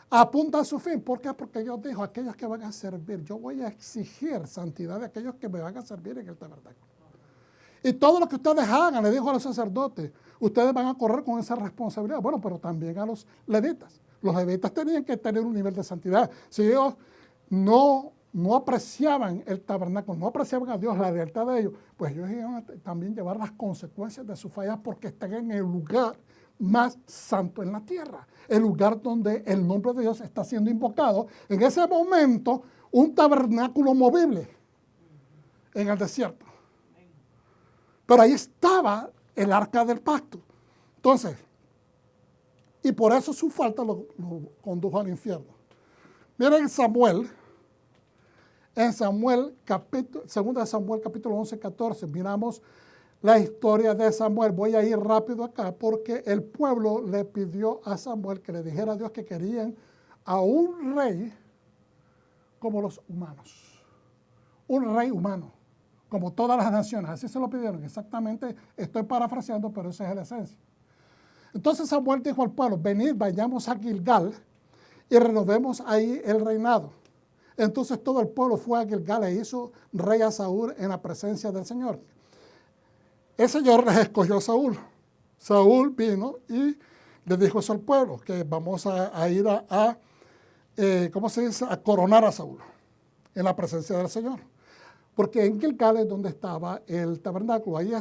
Apunta a su fin. ¿Por qué? Porque Dios dijo, aquellos que van a servir, yo voy a exigir santidad de aquellos que me van a servir en el tabernáculo. Y todo lo que ustedes hagan, le dijo a los sacerdotes, ustedes van a correr con esa responsabilidad. Bueno, pero también a los levitas. Los levitas tenían que tener un nivel de santidad. Si ellos no apreciaban el tabernáculo, no apreciaban a Dios, la lealtad de ellos, pues ellos iban a también llevar las consecuencias de sus fallas porque están en el lugar más santo en la tierra, el lugar donde el nombre de Dios está siendo invocado. En ese momento, un tabernáculo movible en el desierto. Pero ahí estaba el arca del pacto. Entonces, y por eso su falta lo condujo al infierno. Miren Samuel, en Samuel, 2 Samuel capítulo 11, 14, miramos la historia de Samuel. Voy a ir rápido acá porque el pueblo le pidió a Samuel que le dijera a Dios que querían a un rey como los humanos. Un rey humano, como todas las naciones. Así se lo pidieron. Exactamente, estoy parafraseando, pero esa es la esencia. Entonces Samuel dijo al pueblo, venid, vayamos a Gilgal y renovemos ahí el reinado. Entonces todo el pueblo fue a Gilgal e hizo rey a Saúl en la presencia del Señor. El Señor les escogió a Saúl. Saúl vino y le dijo eso al pueblo, que vamos a ir ¿cómo se dice? A coronar a Saúl en la presencia del Señor. Porque en Gilgal es donde estaba el tabernáculo. Ahí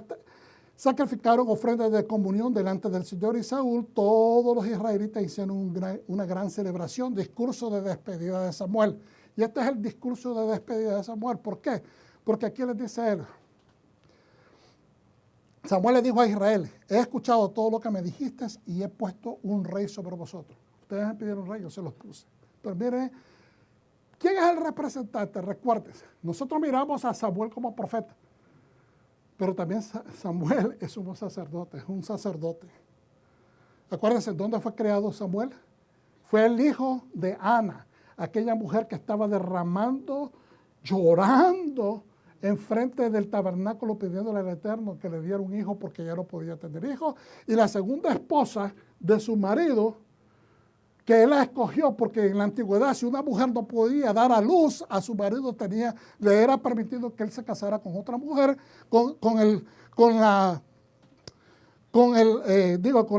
sacrificaron ofrendas de comunión delante del Señor y Saúl. Todos los israelitas hicieron una gran celebración, discurso de despedida de Samuel. Y este es el discurso de despedida de Samuel. ¿Por qué? Porque aquí les dice él. Samuel le dijo a Israel, he escuchado todo lo que me dijiste y he puesto un rey sobre vosotros. Ustedes me pidieron un rey, yo se los puse. Pero miren, ¿quién es el representante? Recuérdense, nosotros miramos a Samuel como profeta, pero también Samuel es un sacerdote, Acuérdense, ¿dónde fue creado Samuel? Fue el hijo de Ana, aquella mujer que estaba derramando, llorando, enfrente del tabernáculo pidiéndole al Eterno que le diera un hijo porque ya no podía tener hijos. Y la segunda esposa de su marido, que él la escogió porque en la antigüedad si una mujer no podía dar a luz a su marido, le era permitido que él se casara con otra mujer con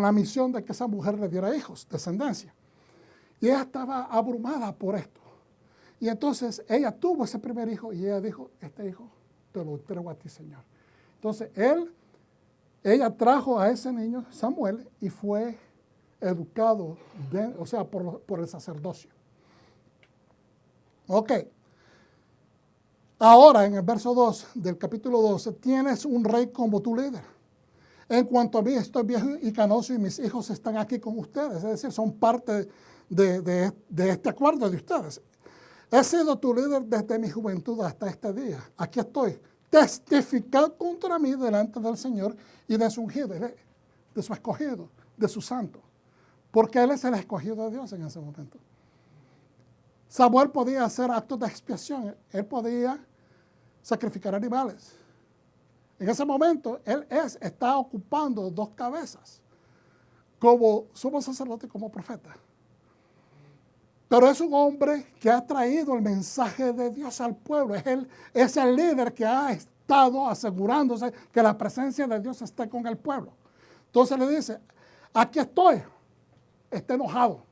la misión de que esa mujer le diera hijos, descendencia. Y ella estaba abrumada por esto. Y entonces ella tuvo ese primer hijo y ella dijo, este hijo te lo entrego a ti, Señor. Entonces ella trajo a ese niño, Samuel, y fue educado, por el sacerdocio. Ok. Ahora, en el verso 2 del capítulo 12, tienes un rey como tu líder. En cuanto a mí, estoy viejo y canoso y mis hijos están aquí con ustedes. Es decir, son parte de este acuerdo de ustedes. He sido tu líder desde mi juventud hasta este día. Aquí estoy. Testificar contra mí delante del Señor y de su ungido, de su escogido, de su santo. Porque Él es el escogido de Dios en ese momento. Samuel podía hacer actos de expiación. Él podía sacrificar animales. En ese momento, Él está ocupando dos cabezas. Como sumo sacerdote y como profeta. Pero es un hombre que ha traído el mensaje de Dios al pueblo. Es el líder que ha estado asegurándose que la presencia de Dios esté con el pueblo. Entonces le dice, aquí estoy. Está enojado.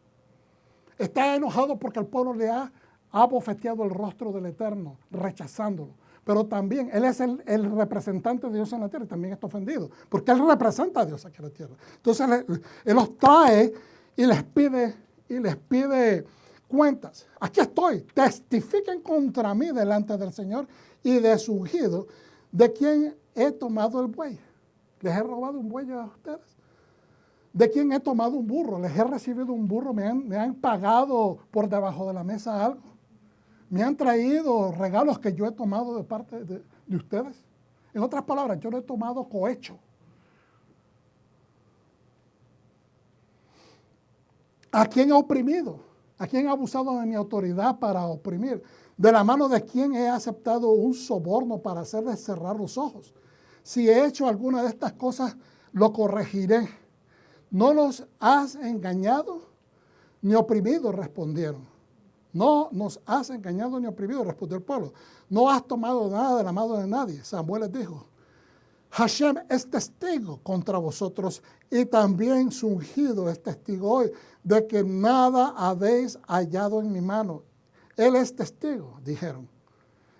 Está enojado porque el pueblo le ha abofeteado el rostro del Eterno, rechazándolo. Pero también Él es el representante de Dios en la tierra y también está ofendido. Porque Él representa a Dios aquí en la tierra. Entonces Él los trae y les pide cuentas. Aquí estoy, testifiquen contra mí delante del Señor y de su ungido, de quien he tomado el buey. ¿Les he robado un buey a ustedes? ¿De quién he tomado un burro? ¿Les he recibido un burro? ¿Me han pagado por debajo de la mesa algo? ¿Me han traído regalos que yo he tomado de parte de ustedes? En otras palabras, yo no he tomado cohecho. ¿A quién he oprimido? ¿A quién he abusado de mi autoridad para oprimir? ¿De la mano de quién he aceptado un soborno para hacerles cerrar los ojos? Si he hecho alguna de estas cosas, lo corregiré. ¿No los has engañado ni oprimido? Respondieron. No nos has engañado ni oprimido, respondió el pueblo. No has tomado nada de la mano de nadie. Samuel les dijo, Hashem es testigo contra vosotros y también su ungido es testigo hoy de que nada habéis hallado en mi mano. Él es testigo, dijeron.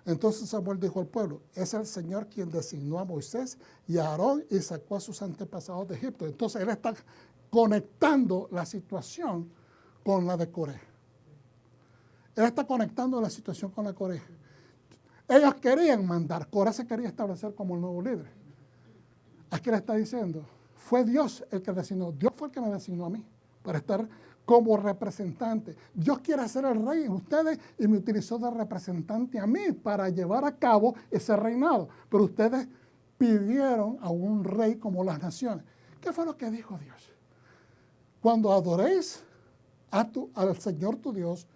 Entonces Samuel dijo al pueblo, es el Señor quien designó a Moisés y a Aarón y sacó a sus antepasados de Egipto. Entonces él está conectando la situación con la de Coré. Él está conectando la situación con la Coré. Ellos querían mandar, Coré se quería establecer como el nuevo líder. Aquí le está diciendo, fue Dios el que designó, Dios fue el que me designó a mí para estar como representante. Dios quiere ser el rey en ustedes y me utilizó de representante a mí para llevar a cabo ese reinado. Pero ustedes pidieron a un rey como las naciones. ¿Qué fue lo que dijo Dios? Cuando adoréis al Señor tu Dios,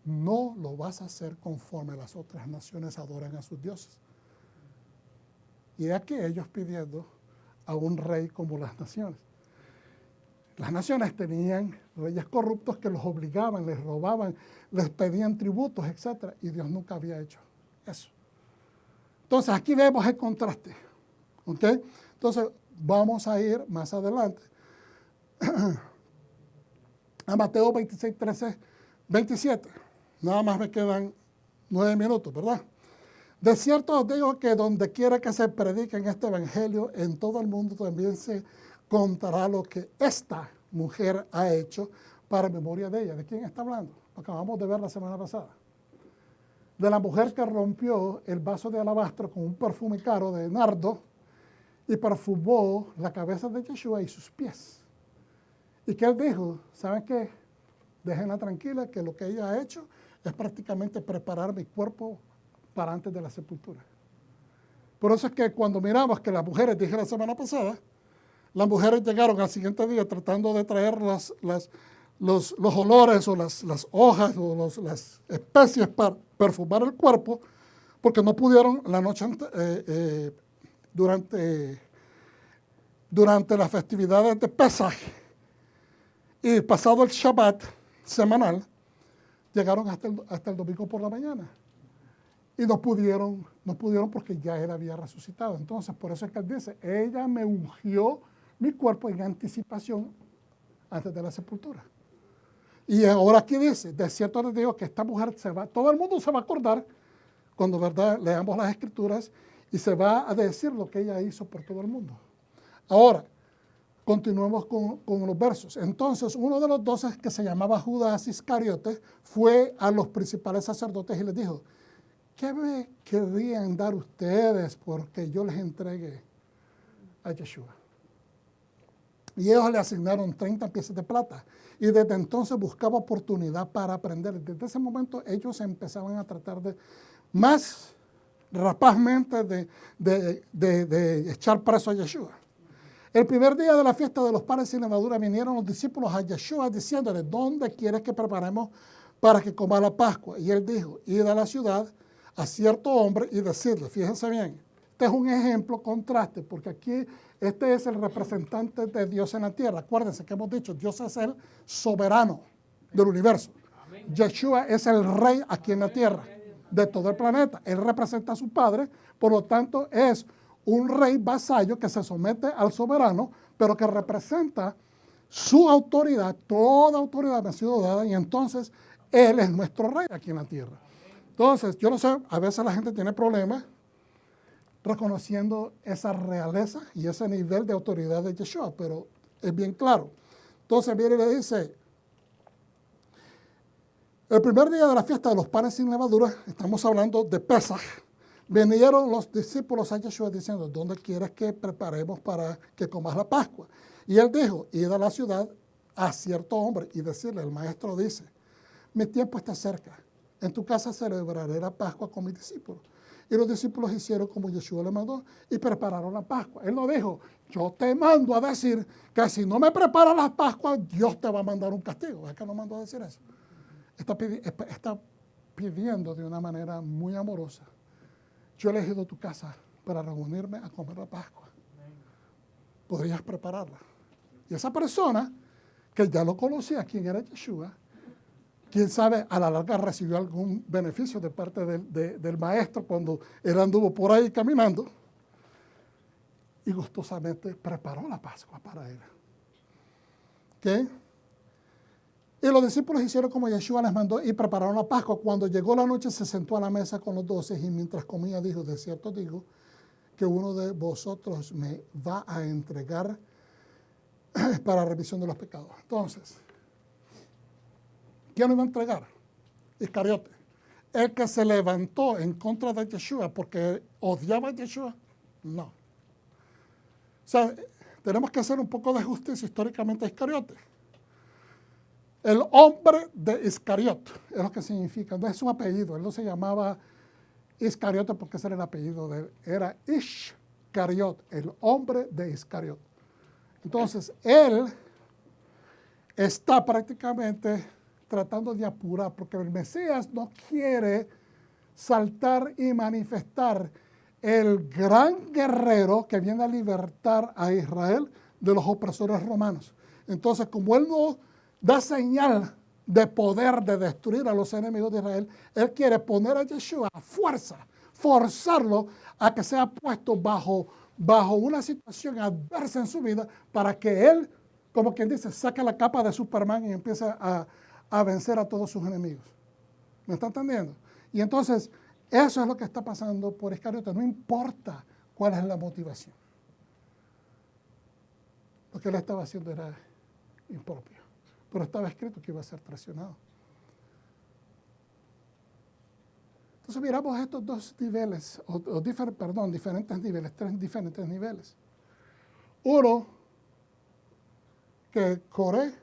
no lo vas a hacer conforme las otras naciones adoran a sus dioses. Y aquí ellos pidiendo a un rey como las naciones. Las naciones tenían reyes corruptos que los obligaban, les robaban, les pedían tributos, etc. Y Dios nunca había hecho eso. Entonces, aquí vemos el contraste. ¿Ok? Entonces, vamos a ir más adelante a Mateo 26, 13, 27. Nada más me quedan 9 minutos, ¿verdad? De cierto os digo que donde quiera que se predique en este evangelio, en todo el mundo también se contará lo que esta mujer ha hecho para memoria de ella. ¿De quién está hablando? Lo acabamos de ver la semana pasada. De la mujer que rompió el vaso de alabastro con un perfume caro de nardo y perfumó la cabeza de Yeshua y sus pies. Y que él dijo, ¿saben qué? Déjenla tranquila, que lo que ella ha hecho es prácticamente preparar mi cuerpo para antes de la sepultura. Por eso es que cuando miramos que las mujeres, dije la semana pasada, las mujeres llegaron al siguiente día tratando de traer los olores o las hojas o las especies para perfumar el cuerpo, porque no pudieron la noche durante las festividades de Pesaj y pasado el Shabbat semanal, llegaron hasta el domingo por la mañana. Y no pudieron porque ya él había resucitado. Entonces, por eso es que él dice, ella me ungió mi cuerpo en anticipación antes de la sepultura. Y ahora aquí dice, de cierto les digo que esta mujer todo el mundo se va a acordar cuando, ¿verdad?, leamos las escrituras y se va a decir lo que ella hizo por todo el mundo. Ahora, continuemos con los versos. Entonces, uno de los 12 que se llamaba Judas Iscariote fue a los principales sacerdotes y les dijo, ¿qué me querrían dar ustedes porque yo les entregue a Yeshua? Y ellos le asignaron 30 piezas de plata. Y desde entonces buscaba oportunidad para aprender. Desde ese momento ellos empezaban a tratar de más rapazmente de echar preso a Yeshua. El primer día de la fiesta de los panes sin levadura vinieron los discípulos a Yeshua diciéndole, ¿dónde quieres que preparemos para que coma la Pascua? Y él dijo, id a la ciudad a cierto hombre y decirle, fíjense bien, este es un ejemplo, contraste, porque aquí este es el representante de Dios en la tierra. Acuérdense que hemos dicho, Dios es el soberano del universo. Yeshua es el rey aquí en la tierra, de todo el planeta. Él representa a su padre, por lo tanto es un rey vasallo que se somete al soberano, pero que representa su autoridad, toda autoridad me ha sido dada, y entonces Él es nuestro rey aquí en la tierra. Entonces, yo no sé, a veces la gente tiene problemas reconociendo esa realeza y ese nivel de autoridad de Yeshua, pero es bien claro. Entonces viene y le dice, el primer día de la fiesta de los panes sin levadura, estamos hablando de Pesaj, vinieron los discípulos a Yeshua diciendo, ¿dónde quieres que preparemos para que comas la Pascua? Y él dijo, id a la ciudad a cierto hombre y decirle, el maestro dice, mi tiempo está cerca, en tu casa celebraré la Pascua con mis discípulos. Y los discípulos hicieron como Yeshua le mandó y prepararon la Pascua. Él no dijo, yo te mando a decir que si no me preparas la Pascua, Dios te va a mandar un castigo. ¿Es que no mandó a decir eso? Está pidiendo de una manera muy amorosa. Yo he elegido tu casa para reunirme a comer la Pascua. Podrías prepararla. Y esa persona, que ya lo conocía, quién era Yeshua, quién sabe, a la larga recibió algún beneficio de parte del maestro cuando él anduvo por ahí caminando. y gustosamente preparó la Pascua para él. ¿Ok? Y los discípulos hicieron como Yeshua les mandó y prepararon la Pascua. Cuando llegó la noche se sentó a la mesa con los 12 y mientras comía dijo, de cierto digo, que uno de vosotros me va a entregar para remisión de los pecados. Entonces, ¿quién lo iba a entregar? Iscariote. El que se levantó en contra de Yeshua porque odiaba a Yeshua, no. O sea, tenemos que hacer un poco de justicia históricamente a Iscariote. El hombre de Iscariot, es lo que significa, no es un apellido, él no se llamaba Iscariote porque ese era el apellido de él, era Ishcariot, el hombre de Iscariot. Entonces, él está prácticamente tratando de apurar, porque el Mesías no quiere saltar y manifestar el gran guerrero que viene a libertar a Israel de los opresores romanos. Entonces, como él no da señal de poder de destruir a los enemigos de Israel, él quiere poner a Yeshua a fuerza, forzarlo a que sea puesto bajo una situación adversa en su vida para que él, como quien dice, saque la capa de Superman y empiece a vencer a todos sus enemigos. ¿Me está entendiendo? Y entonces, eso es lo que está pasando por Iscariote. No importa cuál es la motivación. Lo que él estaba haciendo era impropio. Pero estaba escrito que iba a ser traicionado. Entonces miramos estos dos niveles, diferentes niveles, tres diferentes niveles. Uno, que Coré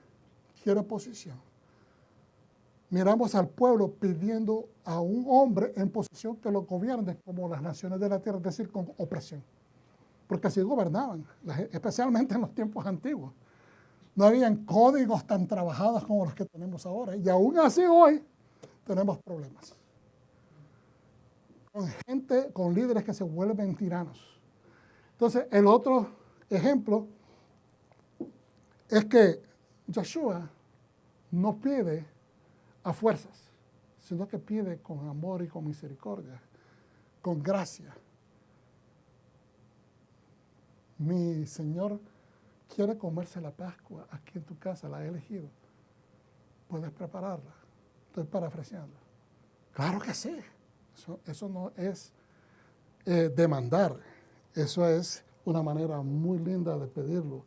quiere posición. Miramos al pueblo pidiendo a un hombre en posición que lo gobierne como las naciones de la tierra, es decir, con opresión. Porque así gobernaban, especialmente en los tiempos antiguos. No habían códigos tan trabajados como los que tenemos ahora. Y aún así hoy tenemos problemas. Con gente, con líderes que se vuelven tiranos. Entonces, el otro ejemplo es que Yeshua no pide a fuerzas, sino que pide con amor y con misericordia, con gracia. Mi Señor quiere comerse la Pascua aquí en tu casa, la he elegido. ¿Puedes prepararla? Estoy parafraseando. Claro que sí. Eso no es demandar. Eso es una manera muy linda de pedirlo.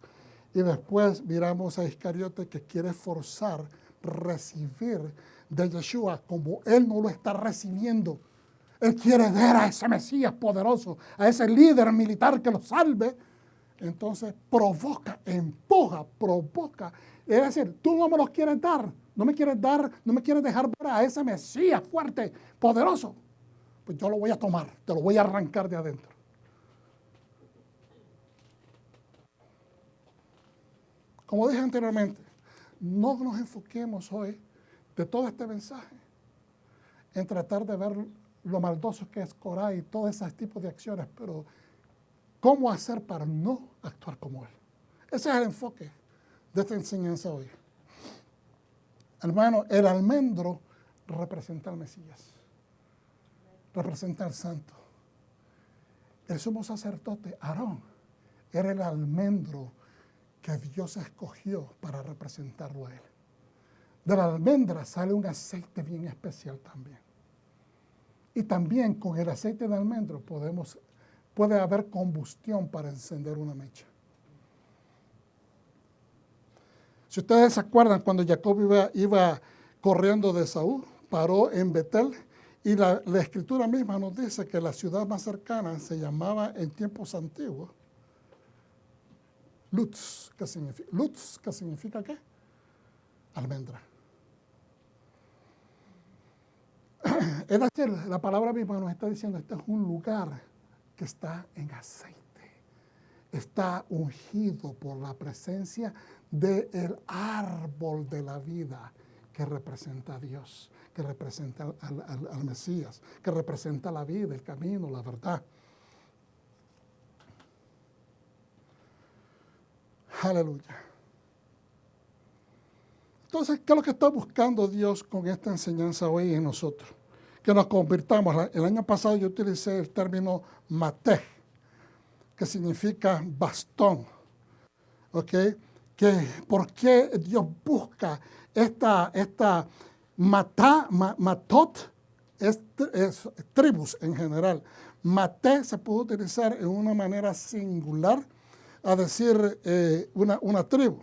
Y después miramos a Iscariote que quiere forzar recibir de Yeshua como él no lo está recibiendo. Él quiere ver a ese Mesías poderoso, a ese líder militar que lo salve. Entonces provoca, empuja, provoca. Es decir, tú no me los quieres dar, no me quieres dejar ver a ese Mesías fuerte, poderoso. Pues yo lo voy a tomar, te lo voy a arrancar de adentro. Como dije anteriormente, no nos enfoquemos hoy de todo este mensaje en tratar de ver lo maldoso que es Corá y todos esos tipos de acciones, pero ¿cómo hacer para no actuar como él? Ese es el enfoque de esta enseñanza hoy. Hermano, el almendro representa al Mesías, representa al santo. El sumo sacerdote, Aarón, era el almendro que Dios escogió para representarlo a él. De la almendra sale un aceite bien especial también. Y también con el aceite de almendro puede haber combustión para encender una mecha. Si ustedes se acuerdan, cuando Jacob iba corriendo de Saúl, paró en Betel, y la escritura misma nos dice que la ciudad más cercana se llamaba en tiempos antiguos Luz. ¿Qué significa? Luz, ¿qué significa qué? Almendra. Es decir, la palabra misma nos está diciendo, este es un lugar que está en aceite. Está ungido por la presencia del árbol de la vida que representa a Dios, que representa al Mesías, que representa la vida, el camino, la verdad. Aleluya. Entonces, ¿qué es lo que está buscando Dios con esta enseñanza hoy en nosotros? Que nos convirtamos. El año pasado yo utilicé el término matej, que significa bastón. ¿Ok? ¿Por qué Dios busca esta matot? Es tribus en general. Maté se puede utilizar en una manera singular a decir una tribu.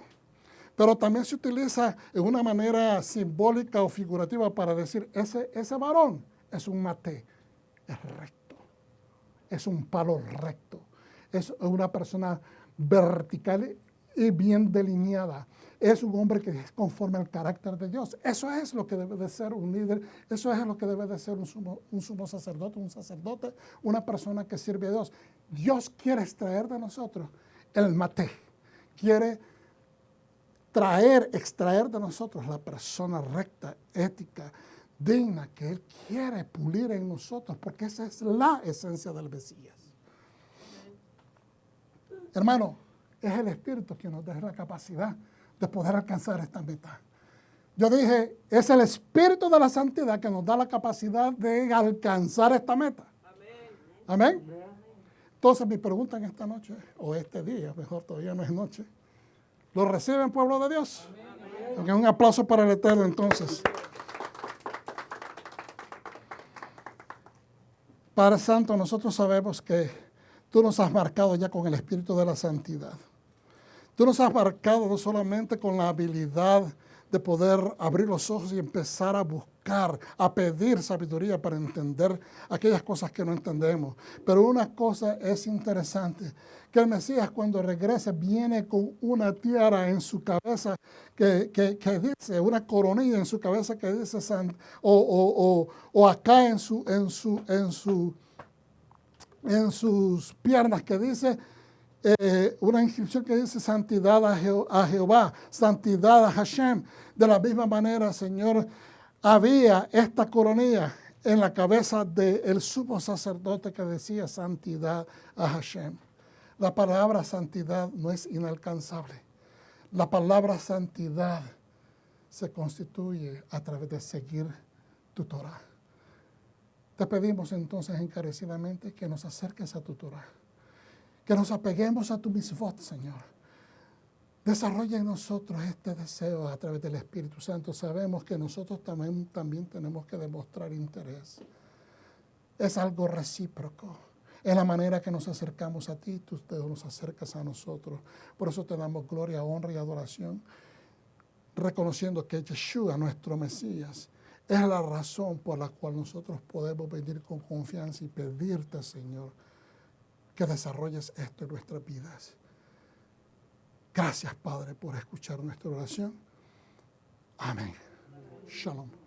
Pero también se utiliza en una manera simbólica o figurativa para decir ese varón es un maté, es recto, es un palo recto, es una persona vertical y bien delineada. Es un hombre que es conforme al carácter de Dios. Eso es lo que debe de ser un líder, eso es lo que debe de ser un sumo sacerdote, una persona que sirve a Dios. Dios quiere extraer de nosotros el maté, quiere extraer de nosotros la persona recta, ética, digna, que Él quiere pulir en nosotros, porque esa es la esencia del Mesías. Hermano, es el Espíritu que nos da la capacidad de poder alcanzar esta meta. Yo dije, es el Espíritu de la santidad que nos da la capacidad de alcanzar esta meta. Amén. Amén. Entonces mi pregunta en esta noche, o este día, mejor todavía no es noche, ¿lo reciben, pueblo de Dios? Amén. Un aplauso para el Eterno entonces. Padre Santo, nosotros sabemos que tú nos has marcado ya con el Espíritu de la santidad. Tú nos has marcado no solamente con la habilidad de poder abrir los ojos y empezar a buscar, a pedir sabiduría para entender aquellas cosas que no entendemos. Pero una cosa es interesante, que el Mesías cuando regrese viene con una tiara en su cabeza que dice, una coronilla en su cabeza que dice, o acá en sus piernas que dice, una inscripción que dice santidad a Jehová, santidad a Hashem. De la misma manera, Señor, había esta coronilla en la cabeza del sumo sacerdote que decía santidad a Hashem. La palabra santidad no es inalcanzable. La palabra santidad se constituye a través de seguir tu Torah. Te pedimos entonces encarecidamente que nos acerques a tu Torah. Que nos apeguemos a tu mitzvot, Señor. Desarrolla en nosotros este deseo a través del Espíritu Santo. Sabemos que nosotros también tenemos que demostrar interés. Es algo recíproco. Es la manera que nos acercamos a ti, tú nos acercas a nosotros. Por eso te damos gloria, honra y adoración, reconociendo que Yeshua, nuestro Mesías, es la razón por la cual nosotros podemos venir con confianza y pedirte, Señor, que desarrolles esto en nuestras vidas. Gracias, Padre, por escuchar nuestra oración. Amén. Shalom.